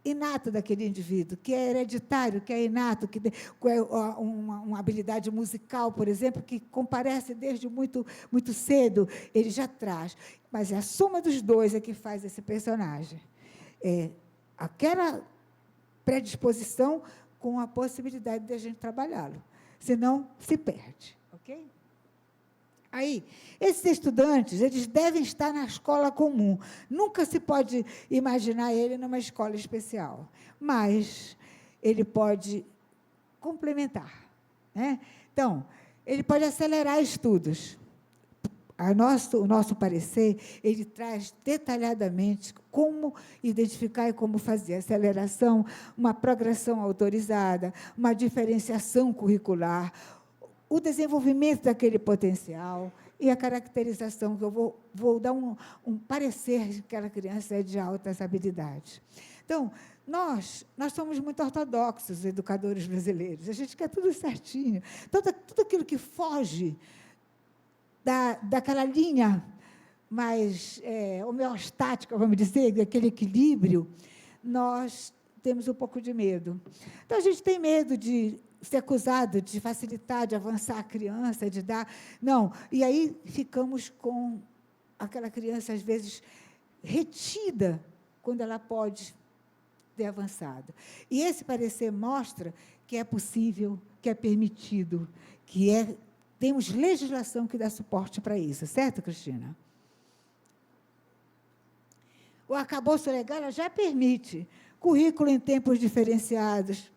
[SPEAKER 5] inato daquele indivíduo, que é hereditário, que é inato, que é uma habilidade musical, por exemplo, que comparece desde muito, muito cedo, ele já traz. Mas é a soma dos dois é que faz esse personagem. Aquela predisposição com a possibilidade de a gente trabalhá-lo. Senão, se perde. Ok? Aí, esses estudantes, eles devem estar na escola comum. Nunca se pode imaginar ele numa escola especial, mas ele pode complementar, né? Então, ele pode acelerar estudos. O nosso parecer, ele traz detalhadamente como identificar e como fazer aceleração, uma progressão autorizada, uma diferenciação curricular, o desenvolvimento daquele potencial e a caracterização, que eu vou dar um parecer de que aquela criança é de altas habilidades. Então, nós somos muito ortodoxos, educadores brasileiros. A gente quer tudo certinho. Tudo aquilo que foge daquela linha mais homeostática, vamos dizer, daquele equilíbrio, nós temos um pouco de medo. Então, a gente tem medo de ser acusado de facilitar, de avançar a criança, de dar... Não, e aí ficamos com aquela criança, às vezes, retida, quando ela pode ter avançado. E esse parecer mostra que é possível, que é permitido, temos legislação que dá suporte para isso, certo, Cristina? O arcabouço legal já permite currículo em tempos diferenciados,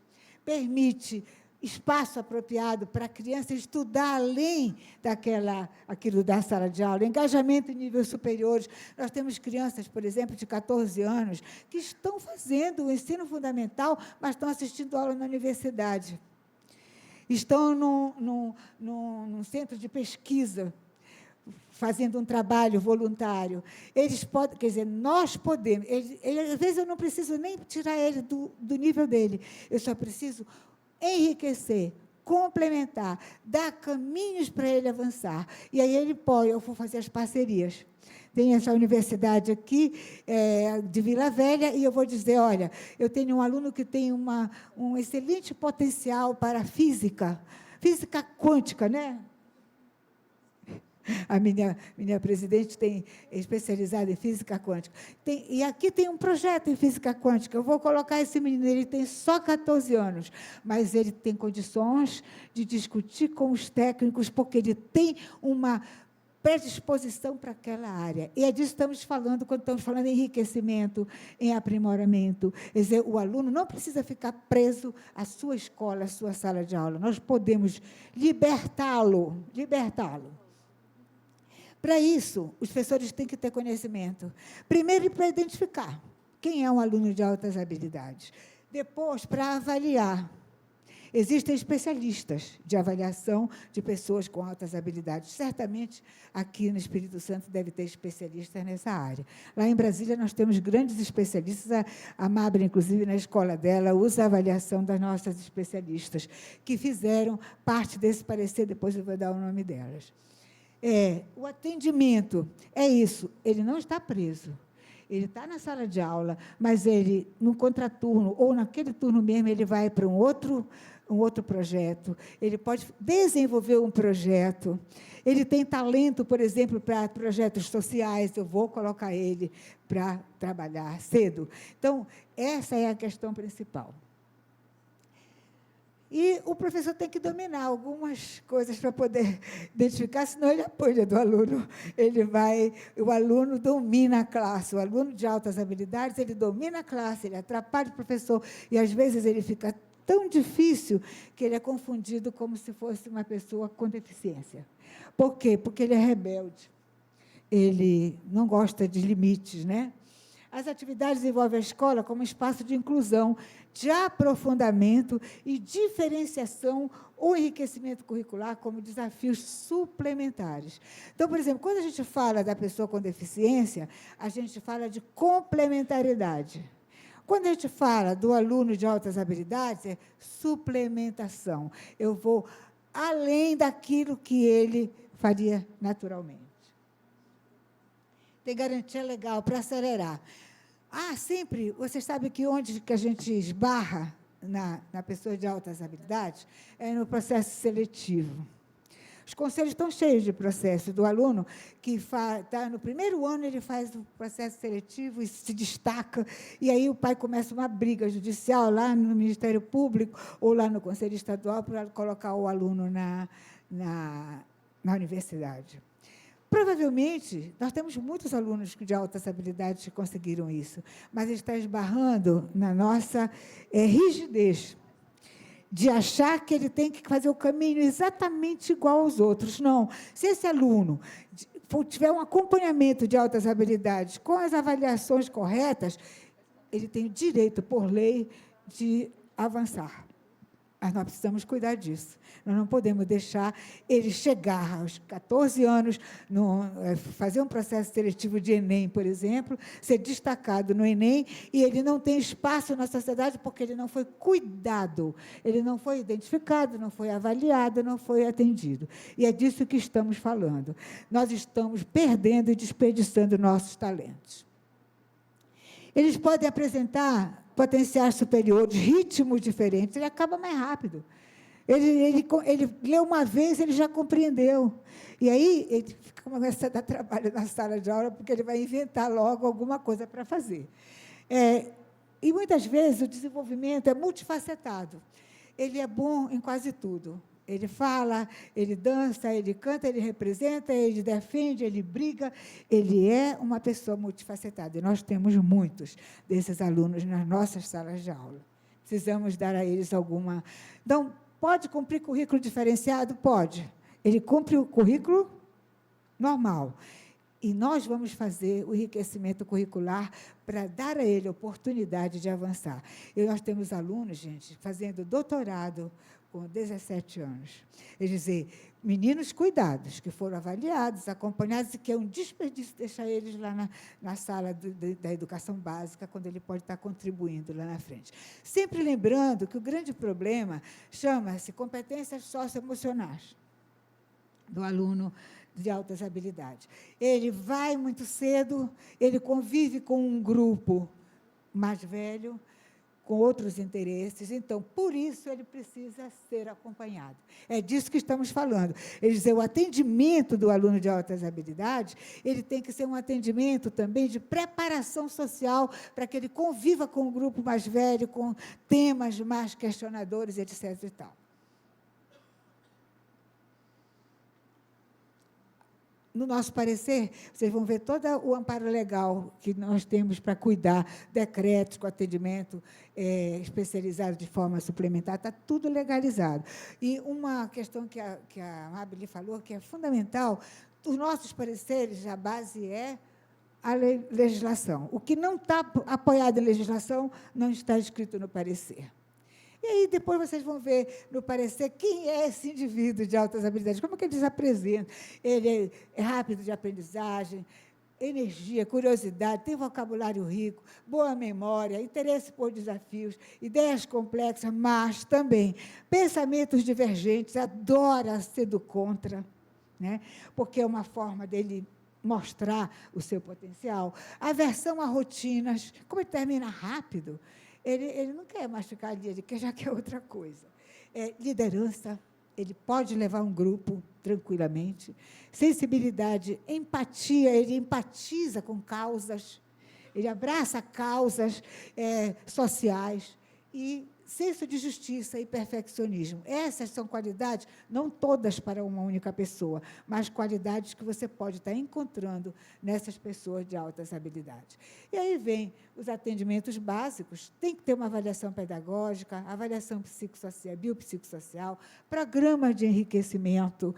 [SPEAKER 5] permite espaço apropriado para a criança estudar além aquilo da sala de aula, engajamento em níveis superiores. Nós temos crianças, por exemplo, de 14 anos, que estão fazendo o ensino fundamental, mas estão assistindo aula na universidade. Estão num centro de pesquisa, fazendo um trabalho voluntário. Eles podem, quer dizer, nós podemos. Às vezes, eu não preciso nem tirar ele do nível dele, eu só preciso enriquecer, complementar, dar caminhos para ele avançar. E aí eu vou fazer as parcerias. Tem essa universidade aqui, de Vila Velha, e eu vou dizer, olha, eu tenho um aluno que tem um excelente potencial para física quântica, né? A minha presidente é especializada em física quântica. E aqui tem um projeto em física quântica. Eu vou colocar esse menino, ele tem só 14 anos, mas ele tem condições de discutir com os técnicos, porque ele tem uma predisposição para aquela área. E é disso que estamos falando quando estamos falando em enriquecimento, em aprimoramento. Quer dizer, o aluno não precisa ficar preso à sua escola, à sua sala de aula. Nós podemos libertá-lo. Para isso, os professores têm que ter conhecimento. Primeiro, para identificar quem é um aluno de altas habilidades. Depois, para avaliar. Existem especialistas de avaliação de pessoas com altas habilidades. Certamente, aqui no Espírito Santo, deve ter especialistas nessa área. Lá em Brasília, nós temos grandes especialistas. A Mabra, inclusive, na escola dela, usa a avaliação das nossas especialistas, que fizeram parte desse parecer, depois eu vou dar o nome delas. O atendimento é isso, ele não está preso. Ele está na sala de aula, mas ele, no contraturno, ou naquele turno mesmo, ele vai para um outro projeto, ele pode desenvolver um projeto, ele tem talento, por exemplo, para projetos sociais, eu vou colocar ele para trabalhar cedo. Então, essa é a questão principal. E o professor tem que dominar algumas coisas para poder identificar, senão ele apanha do aluno. O aluno domina a classe, o aluno de altas habilidades, ele domina a classe, ele atrapalha o professor, e, às vezes, ele fica tão difícil que ele é confundido como se fosse uma pessoa com deficiência. Por quê? Porque ele é rebelde, ele não gosta de limites, né? As atividades envolvem a escola como espaço de inclusão, de aprofundamento e diferenciação ou enriquecimento curricular como desafios suplementares. Então, por exemplo, quando a gente fala da pessoa com deficiência, a gente fala de complementaridade. Quando a gente fala do aluno de altas habilidades, é suplementação. Eu vou além daquilo que ele faria naturalmente. Tem garantia legal para acelerar. Sempre, você sabe que onde que a gente esbarra na pessoa de altas habilidades é no processo seletivo. Os conselhos estão cheios de processo do aluno que está no primeiro ano, ele faz o processo seletivo e se destaca, e aí o pai começa uma briga judicial lá no Ministério Público ou lá no Conselho Estadual para colocar o aluno na universidade. Provavelmente, nós temos muitos alunos de altas habilidades que conseguiram isso, mas ele está esbarrando na nossa rigidez de achar que ele tem que fazer o caminho exatamente igual aos outros. Não. Se esse aluno tiver um acompanhamento de altas habilidades com as avaliações corretas, ele tem o direito, por lei, de avançar. Mas nós precisamos cuidar disso. Nós não podemos deixar ele chegar aos 14 anos, fazer um processo seletivo de Enem, por exemplo, ser destacado no Enem, e ele não tem espaço na sociedade porque ele não foi cuidado, ele não foi identificado, não foi avaliado, não foi atendido. E é disso que estamos falando. Nós estamos perdendo e desperdiçando nossos talentos. Eles podem apresentar potenciais superiores, ritmos diferentes, ele acaba mais rápido. Ele leu uma vez, ele já compreendeu. E aí, ele começa a dar trabalho na sala de aula, porque ele vai inventar logo alguma coisa para fazer. E, muitas vezes, o desenvolvimento é multifacetado. Ele é bom em quase tudo. Ele fala, ele dança, ele canta, ele representa, ele defende, ele briga. Ele é uma pessoa multifacetada. E nós temos muitos desses alunos nas nossas salas de aula. Precisamos dar a eles alguma... Então, pode cumprir currículo diferenciado? Pode. Ele cumpre o currículo normal. E nós vamos fazer o enriquecimento curricular para dar a ele a oportunidade de avançar. E nós temos alunos, gente, fazendo doutorado com 17 anos. Quer dizer, meninos cuidados, que foram avaliados, acompanhados, e que é um desperdício deixar eles lá na sala da educação básica, quando ele pode estar contribuindo lá na frente. Sempre lembrando que o grande problema chama-se competências socioemocionais do aluno de altas habilidades. Ele vai muito cedo, ele convive com um grupo mais velho, com outros interesses. Então, por isso, ele precisa ser acompanhado. É disso que estamos falando. Ele diz, o atendimento do aluno de altas habilidades, ele tem que ser um atendimento também de preparação social para que ele conviva com o grupo mais velho, com temas mais questionadores, etc. e tal. No nosso parecer, vocês vão ver todo o amparo legal que nós temos para cuidar, decretos com atendimento especializado de forma suplementar, está tudo legalizado. E uma questão que a Mabel falou, que é fundamental, os nossos pareceres, a base é a legislação. O que não está apoiado em legislação não está escrito no parecer. E aí, depois, vocês vão ver no parecer quem é esse indivíduo de altas habilidades, como é que ele se apresenta. Ele é rápido de aprendizagem, energia, curiosidade, tem vocabulário rico, boa memória, interesse por desafios, ideias complexas, mas também pensamentos divergentes, adora ser do contra, né? Porque é uma forma dele mostrar o seu potencial. Aversão a rotinas, como ele termina rápido, ele não quer mais ficar ali, ele já quer outra coisa. Liderança, ele pode levar um grupo tranquilamente. Sensibilidade, empatia, ele empatiza com causas, ele abraça causas sociais. E senso de justiça e perfeccionismo. Essas são qualidades, não todas para uma única pessoa, mas qualidades que você pode estar encontrando nessas pessoas de altas habilidades. E aí vem os atendimentos básicos, tem que ter uma avaliação pedagógica, avaliação psicossocial, biopsicossocial, programas de enriquecimento,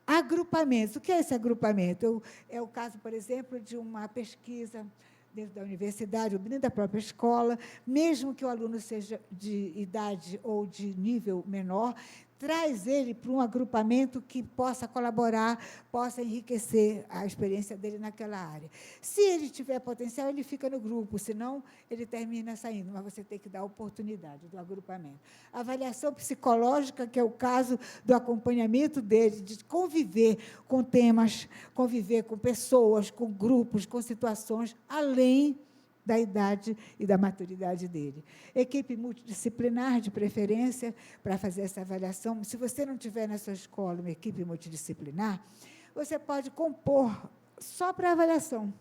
[SPEAKER 5] agrupamentos. O que é esse agrupamento? É o caso, por exemplo, de uma pesquisa dentro da universidade, ou dentro da própria escola, mesmo que o aluno seja de idade ou de nível menor, traz ele para um agrupamento que possa colaborar, possa enriquecer a experiência dele naquela área. Se ele tiver potencial, ele fica no grupo, senão ele termina saindo, mas você tem que dar oportunidade do agrupamento. A avaliação psicológica, que é o caso do acompanhamento dele, de conviver com temas, conviver com pessoas, com grupos, com situações, além da idade e da maturidade dele. Equipe multidisciplinar, de preferência, para fazer essa avaliação. Se você não tiver na sua escola uma equipe multidisciplinar, você pode compor só para avaliação.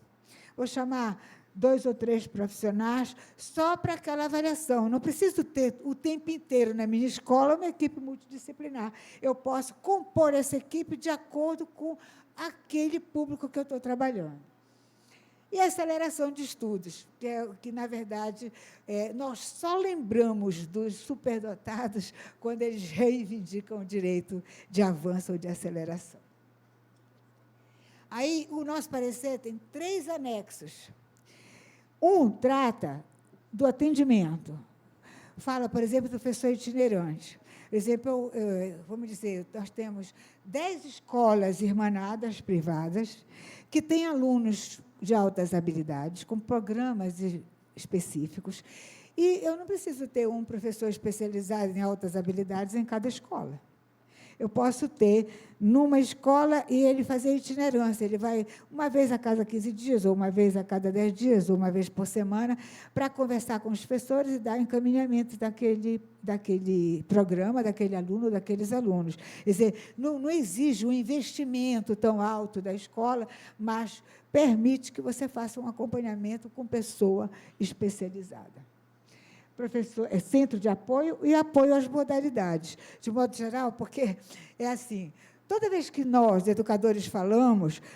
[SPEAKER 5] Vou chamar 2 ou 3 profissionais só para aquela avaliação. Não preciso ter o tempo inteiro na minha escola uma equipe multidisciplinar. Eu posso compor essa equipe de acordo com aquele público que eu estou trabalhando. E a aceleração de estudos, que na verdade, nós só lembramos dos superdotados quando eles reivindicam o direito de avanço ou de aceleração. Aí, o nosso parecer tem 3 anexos. Um trata do atendimento. Fala, por exemplo, do professor itinerante. Por exemplo, vamos dizer, nós temos 10 escolas irmanadas privadas que têm alunos de altas habilidades, com programas específicos, e eu não preciso ter um professor especializado em altas habilidades em cada escola. Eu posso ter numa escola e ele fazer itinerância. Ele vai uma vez a cada 15 dias, ou uma vez a cada 10 dias, ou uma vez por semana, para conversar com os professores e dar encaminhamento daquele programa, daquele aluno, daqueles alunos. Quer dizer, não exige um investimento tão alto da escola, mas permite que você faça um acompanhamento com pessoa especializada. Professor, centro de apoio e apoio às modalidades, de modo geral, porque é assim, toda vez que nós, educadores,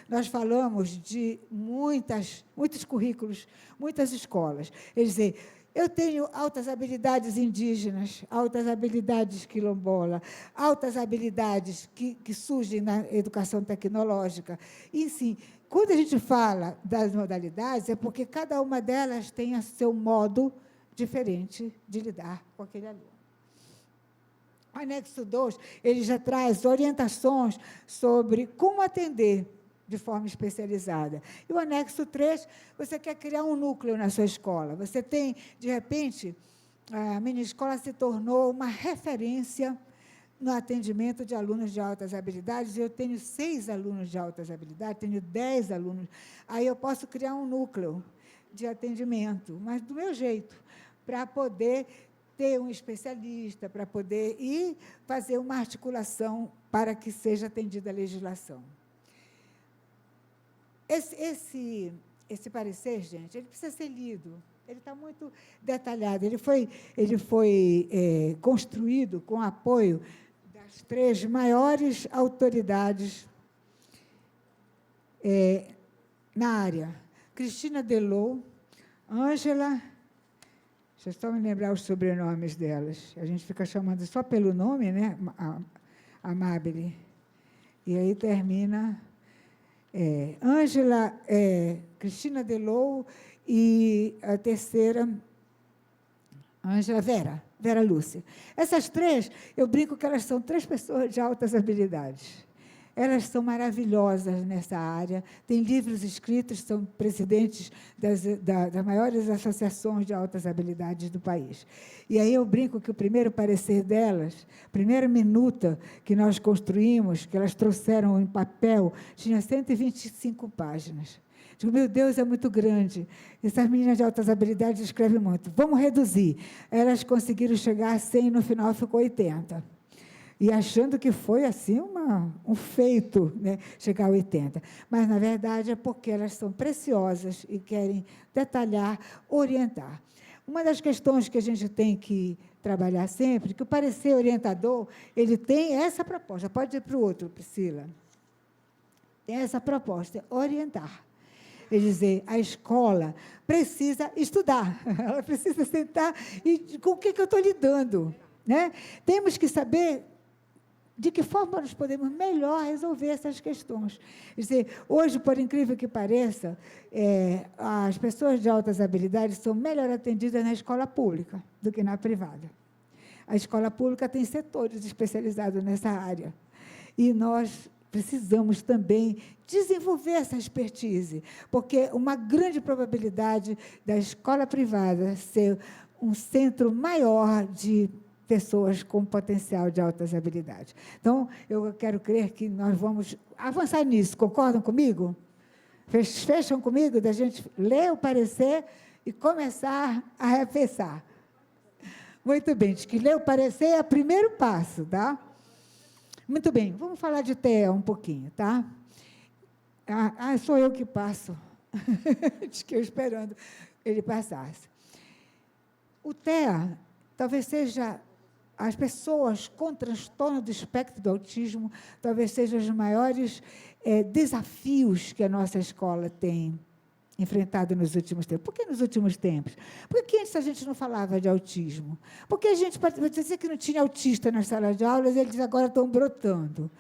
[SPEAKER 5] nós falamos de muitos currículos, muitas escolas. Quer dizer, eu tenho altas habilidades indígenas, altas habilidades quilombola, altas habilidades que surgem na educação tecnológica. E, sim, quando a gente fala das modalidades, é porque cada uma delas tem o seu modo diferente de lidar com aquele aluno. O anexo 2, ele já traz orientações sobre como atender de forma especializada. E o anexo 3, você quer criar um núcleo na sua escola. Você tem, de repente, a minha escola se tornou uma referência no atendimento de alunos de altas habilidades. Eu tenho 6 alunos de altas habilidades, tenho 10 alunos. Aí eu posso criar um núcleo de atendimento, mas do meu jeito. para poder ter um especialista, para poder ir fazer uma articulação para que seja atendida a legislação. Esse parecer, gente, ele precisa ser lido. Ele está muito detalhado. Ele foi construído com o apoio das 3 maiores autoridades na área. Cristina Delou, Ângela, deixa eu só me lembrar os sobrenomes delas. A gente fica chamando só pelo nome, né? Amabile. E aí termina Ângela, Cristina Delou e a terceira, Ângela, Vera Lúcia. Essas 3, eu brinco que elas são 3 pessoas de altas habilidades. Elas são maravilhosas nessa área, têm livros escritos, são presidentes das maiores associações de altas habilidades do país. E aí eu brinco que o primeiro parecer delas, a primeira minuta que nós construímos, que elas trouxeram em papel, tinha 125 páginas. Digo, meu Deus, é muito grande. Essas meninas de altas habilidades escrevem muito. Vamos reduzir. Elas conseguiram chegar a 100 e no final ficou 80. E achando que foi assim um feito, né, chegar a 80. Mas, na verdade, é porque elas são preciosas e querem detalhar, orientar. Uma das questões que a gente tem que trabalhar sempre, que o parecer orientador, ele tem essa proposta. Pode ir para o outro, Priscila. Tem essa proposta, orientar. É dizer, a escola precisa estudar, ela precisa sentar e com o que eu estou lidando, né? Temos que saber de que forma nós podemos melhor resolver essas questões. Quer dizer, hoje, por incrível que pareça, as pessoas de altas habilidades são melhor atendidas na escola pública do que na privada. A escola pública tem setores especializados nessa área. E nós precisamos também desenvolver essa expertise, porque uma grande probabilidade da escola privada ser um centro maior de pessoas com potencial de altas habilidades. Então, eu quero crer que nós vamos avançar nisso. Concordam comigo? Fecham comigo da gente ler o parecer e começar a repensar. Muito bem, diz que ler o parecer é o primeiro passo, tá? Muito bem, vamos falar de TEA um pouquinho, tá? Sou eu que passo. Diz que eu esperando ele passasse. O TEA talvez seja as pessoas com transtorno do espectro do autismo, talvez sejam os maiores desafios que a nossa escola tem enfrentado nos últimos tempos. Por que nos últimos tempos? Porque antes a gente não falava de autismo. Porque a gente dizia que não tinha autista nas salas de aulas, eles agora estão brotando.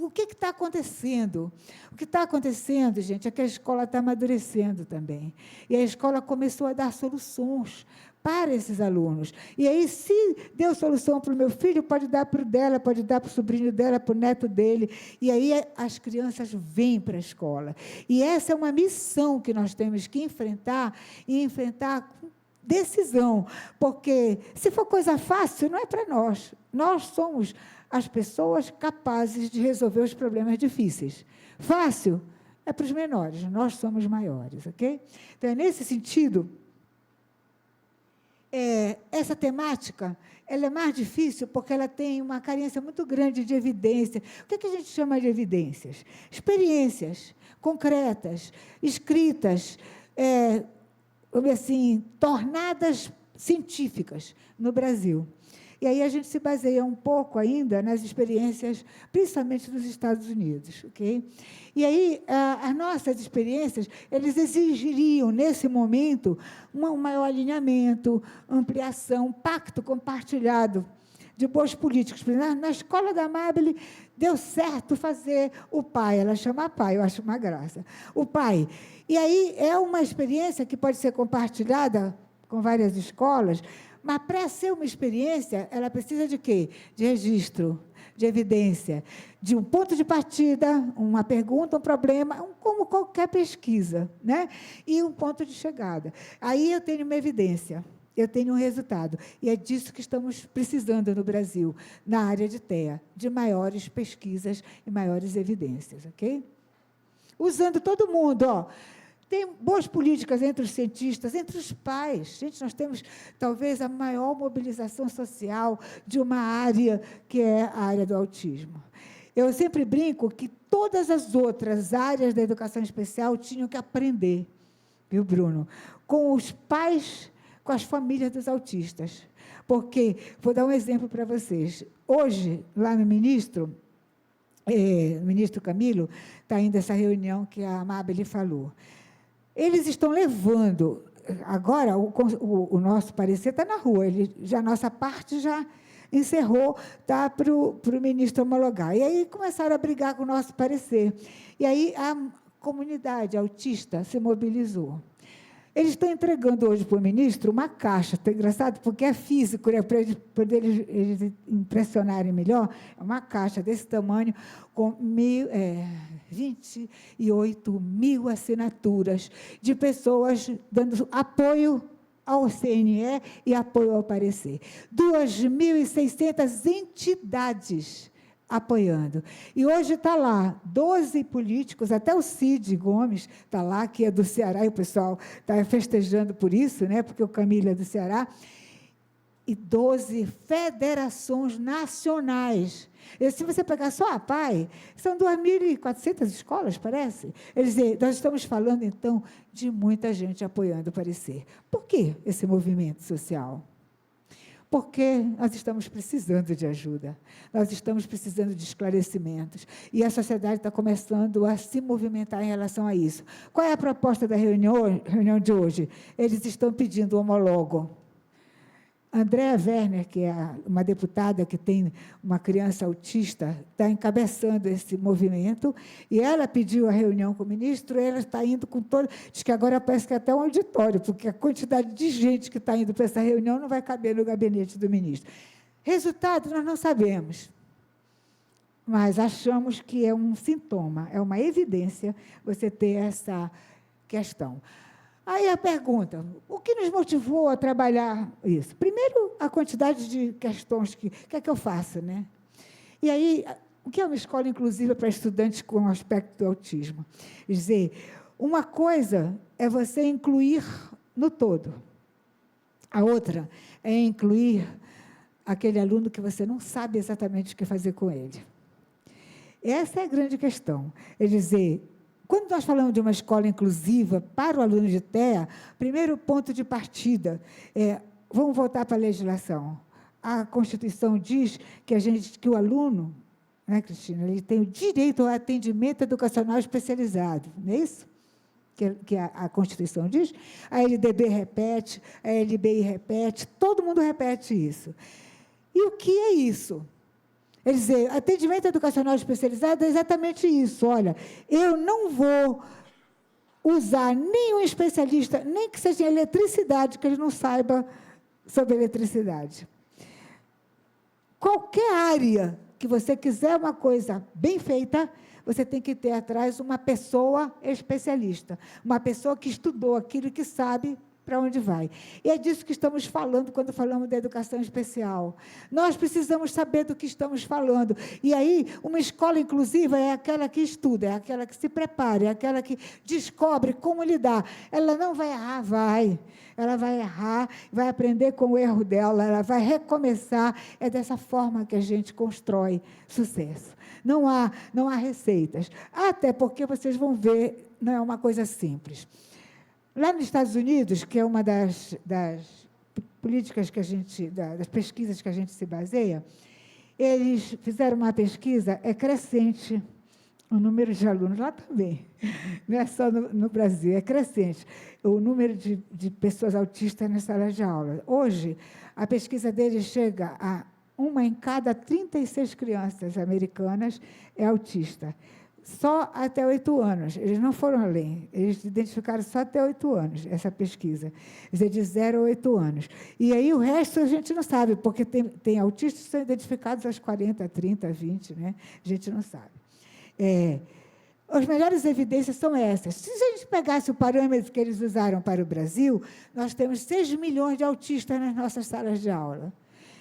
[SPEAKER 5] O que está acontecendo? O que está acontecendo, gente, é que a escola está amadurecendo também. E a escola começou a dar soluções para esses alunos. E aí, se deu solução para o meu filho, pode dar para o dela, pode dar para o sobrinho dela, para o neto dele. E aí as crianças vêm para a escola. E essa é uma missão que nós temos que enfrentar, e enfrentar com decisão. Porque, se for coisa fácil, não é para nós. Nós somos as pessoas capazes de resolver os problemas difíceis. Fácil é para os menores, nós somos maiores, ok? Então, é nesse sentido, essa temática ela é mais difícil porque ela tem uma carência muito grande de evidência. O que a gente chama de evidências? Experiências concretas, escritas, assim, tornadas científicas no Brasil. E aí a gente se baseia um pouco ainda nas experiências, principalmente dos Estados Unidos, ok? E aí as nossas experiências, eles exigiriam, nesse momento, um maior alinhamento, ampliação, pacto compartilhado de boas políticas. Na escola da Amabile, deu certo fazer o PAI, ela chama PAI, eu acho uma graça. O PAI. E aí é uma experiência que pode ser compartilhada com várias escolas, mas, para ser uma experiência, ela precisa de quê? De registro, de evidência, de um ponto de partida, uma pergunta, um problema, como qualquer pesquisa, né? E um ponto de chegada. Aí eu tenho uma evidência, eu tenho um resultado. E é disso que estamos precisando no Brasil, na área de TEA, de maiores pesquisas e maiores evidências, ok? Usando todo mundo, ó. tem boas políticas entre os cientistas, entre os pais. Gente, nós temos talvez a maior mobilização social de uma área que é a área do autismo. Eu sempre brinco que todas as outras áreas da educação especial tinham que aprender, viu, Bruno? Com os pais, com as famílias dos autistas. Porque, vou dar um exemplo para vocês. Hoje, lá no ministro Camilo, está indo essa reunião que a Amabile falou. Eles estão levando, agora o nosso parecer está na rua, a nossa parte já encerrou, está para o ministro homologar. E aí começaram a brigar com o nosso parecer. E aí a comunidade autista se mobilizou. Eles estão entregando hoje para o ministro uma caixa, tá engraçado, porque é físico, né, para eles impressionarem melhor, é uma caixa desse tamanho, com 28 mil assinaturas de pessoas dando apoio ao CNE e apoio ao parecer. 2.600 entidades apoiando. E hoje está lá 12 políticos, até o Cid Gomes está lá, que é do Ceará, e o pessoal está festejando por isso, né, porque o Camilo é do Ceará, e 12 federações nacionais. E se você pegar só a PAI, são 2.400 escolas, parece. Nós estamos falando, então, de muita gente apoiando o parecer. Por que esse movimento social? Porque nós estamos precisando de ajuda, nós estamos precisando de esclarecimentos, e a sociedade está começando a se movimentar em relação a isso. Qual é a proposta da reunião de hoje? Eles estão pedindo o homólogo. Andréa Werner, que é uma deputada que tem uma criança autista, está encabeçando esse movimento, e ela pediu a reunião com o ministro, e ela está indo com todo... Diz que agora parece que é até um auditório, porque a quantidade de gente que está indo para essa reunião não vai caber no gabinete do ministro. Resultado, nós não sabemos, mas achamos que é um sintoma, é uma evidência você ter essa questão. Aí a pergunta, o que nos motivou a trabalhar isso? Primeiro, a quantidade de questões que é que eu faço, né? E aí, o que é uma escola inclusiva para estudantes com aspecto do autismo? Quer dizer, uma coisa é você incluir no todo. A outra é incluir aquele aluno que você não sabe exatamente o que fazer com ele. Essa é a grande questão. É dizer, quando nós falamos de uma escola inclusiva para o aluno de TEA, primeiro ponto de partida vamos voltar para a legislação. A Constituição diz que o aluno, né, Cristina, ele tem o direito ao atendimento educacional especializado, não é isso? Que a Constituição diz? A LDB repete, a LBI repete, todo mundo repete isso. E o que é isso? Quer dizer, atendimento educacional especializado é exatamente isso. Olha, eu não vou usar nenhum especialista, nem que seja em eletricidade, que ele não saiba sobre eletricidade. Qualquer área que você quiser uma coisa bem feita, você tem que ter atrás uma pessoa especialista, uma pessoa que estudou aquilo e que sabe para onde vai. E é disso que estamos falando quando falamos da educação especial. Nós precisamos saber do que estamos falando. E aí, uma escola inclusiva é aquela que estuda, é aquela que se prepara, é aquela que descobre como lidar. Ela não vai errar, vai. Ela vai errar, vai aprender com o erro dela, ela vai recomeçar. É dessa forma que a gente constrói sucesso. Não há receitas. Até porque vocês vão ver, não é uma coisa simples. Lá nos Estados Unidos, que é uma das políticas que das pesquisas que a gente se baseia, eles fizeram uma pesquisa, é crescente o número de alunos, lá também, não é só no Brasil, é crescente o número de pessoas autistas nas salas de aula. Hoje, a pesquisa deles chega a 1 em cada 36 crianças americanas é autista. Só até 8 anos. Eles não foram além. Eles identificaram só até 8 anos, essa pesquisa. Quer dizer, de 0 a 8 anos. E aí o resto a gente não sabe, porque tem autistas que são identificados aos 40, 30, 20, né? A gente não sabe. As melhores evidências são essas. Se a gente pegasse o parâmetro que eles usaram para o Brasil, nós temos 6 milhões de autistas nas nossas salas de aula.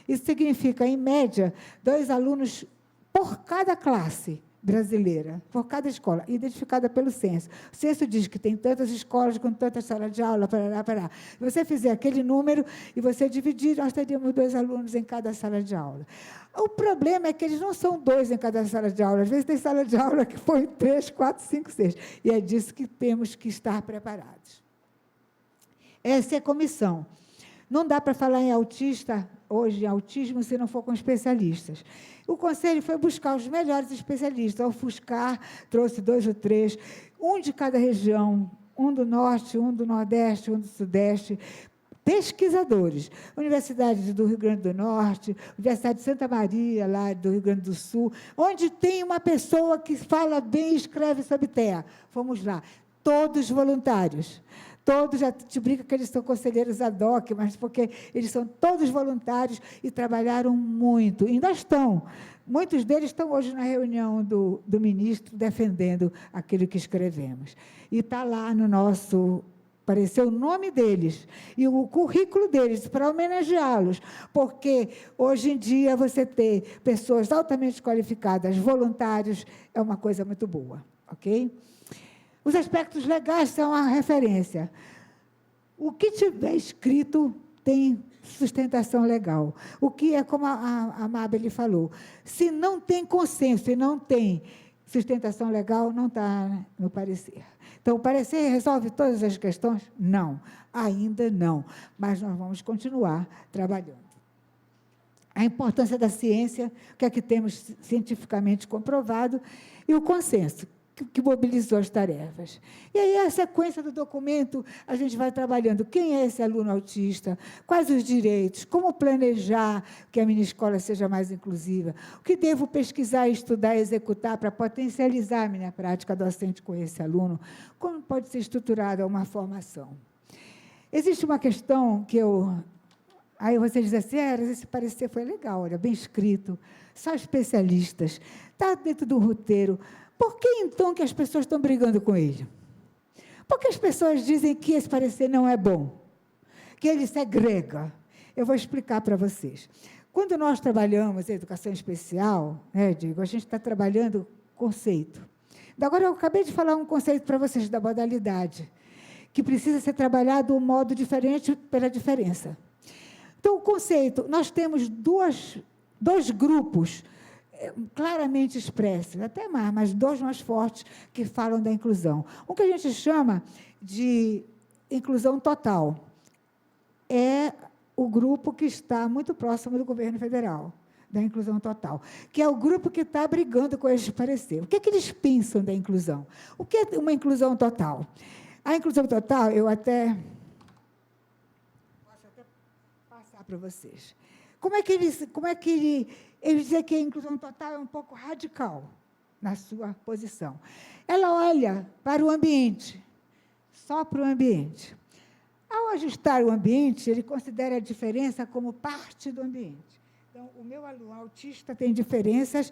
[SPEAKER 5] Isso significa, em média, 2 alunos por cada classe brasileira, por cada escola, identificada pelo censo. O censo diz que tem tantas escolas com tantas salas de aula, parará. Se você fizer aquele número e você dividir, nós teríamos 2 alunos em cada sala de aula. O problema é que eles não são 2 em cada sala de aula. Às vezes tem sala de aula que foi 3, 4, 5, 6. E é disso que temos que estar preparados. Essa é a comissão. Não dá para falar em autista, hoje, em autismo, se não for com especialistas. O Conselho foi buscar os melhores especialistas. O FUSCAR trouxe 2 ou 3, um de cada região, um do Norte, um do Nordeste, um do Sudeste, pesquisadores. Universidade do Rio Grande do Norte, Universidade de Santa Maria, lá do Rio Grande do Sul, onde tem uma pessoa que fala bem e escreve sobre terra. Fomos lá, todos voluntários. Todos, já te brinca que eles são conselheiros ad hoc, mas porque eles são todos voluntários e trabalharam muito. E ainda estão. Muitos deles estão hoje na reunião do ministro defendendo aquilo que escrevemos. E está lá no nosso... Apareceu o nome deles e o currículo deles para homenageá-los, porque hoje em dia você ter pessoas altamente qualificadas, voluntários, é uma coisa muito boa, ok? Os aspectos legais são a referência. O que tiver escrito tem sustentação legal. O que é, como a Mabel falou, se não tem consenso e não tem sustentação legal, não está no parecer. Então, o parecer resolve todas as questões? Não, ainda não. Mas nós vamos continuar trabalhando. A importância da ciência, o que é que temos cientificamente comprovado, e o consenso, que mobilizou as tarefas. E aí, a sequência do documento, a gente vai trabalhando quem é esse aluno autista, quais os direitos, como planejar que a minha escola seja mais inclusiva, o que devo pesquisar, estudar e executar para potencializar a minha prática docente com esse aluno, como pode ser estruturada uma formação. Existe uma questão que eu... Aí você diz assim, esse parecer foi legal, olha, bem escrito, só especialistas, está dentro do roteiro. Por que, então, que as pessoas estão brigando com ele? Porque as pessoas dizem que esse parecer não é bom, que ele segrega. Eu vou explicar para vocês. Quando nós trabalhamos em educação especial, Diego, a gente está trabalhando conceito. Agora, eu acabei de falar um conceito para vocês da modalidade, que precisa ser trabalhado de um modo diferente pela diferença. Então, o conceito, nós temos dois grupos claramente expressos, até mais, mas 2 mais fortes que falam da inclusão. O que a gente chama de inclusão total é o grupo que está muito próximo do governo federal, da inclusão total, que é o grupo que está brigando com esse parecer. O que é que eles pensam da inclusão? O que é uma inclusão total? A inclusão total, eu posso até passar para vocês. Como é que eles dizem que a inclusão total é um pouco radical na sua posição? Ela olha para o ambiente, só para o ambiente. Ao ajustar o ambiente, ele considera a diferença como parte do ambiente. Então, o meu aluno autista tem diferenças,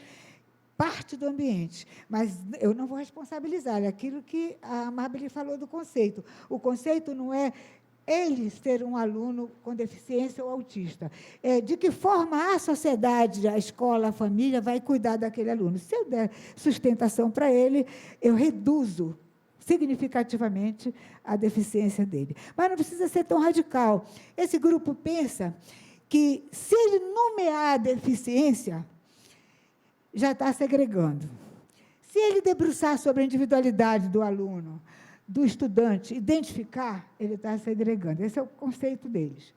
[SPEAKER 5] parte do ambiente, mas eu não vou responsabilizar, é aquilo que a Mabel falou do conceito. O conceito não é ele ser um aluno com deficiência ou autista. De que forma a sociedade, a escola, a família vai cuidar daquele aluno. Se eu der sustentação para ele, eu reduzo significativamente a deficiência dele. Mas não precisa ser tão radical. Esse grupo pensa que, se ele nomear a deficiência, já está segregando. Se ele debruçar sobre a individualidade do aluno, do estudante, identificar, ele está segregando. Esse é o conceito deles.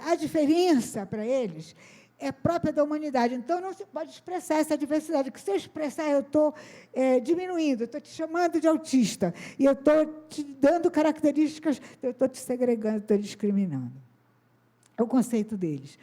[SPEAKER 5] A diferença, para eles, é própria da humanidade. Então, não se pode expressar essa diversidade, que se eu expressar, eu estou diminuindo, estou te chamando de autista, e eu estou te dando características, eu estou te segregando, estou discriminando. É o conceito deles.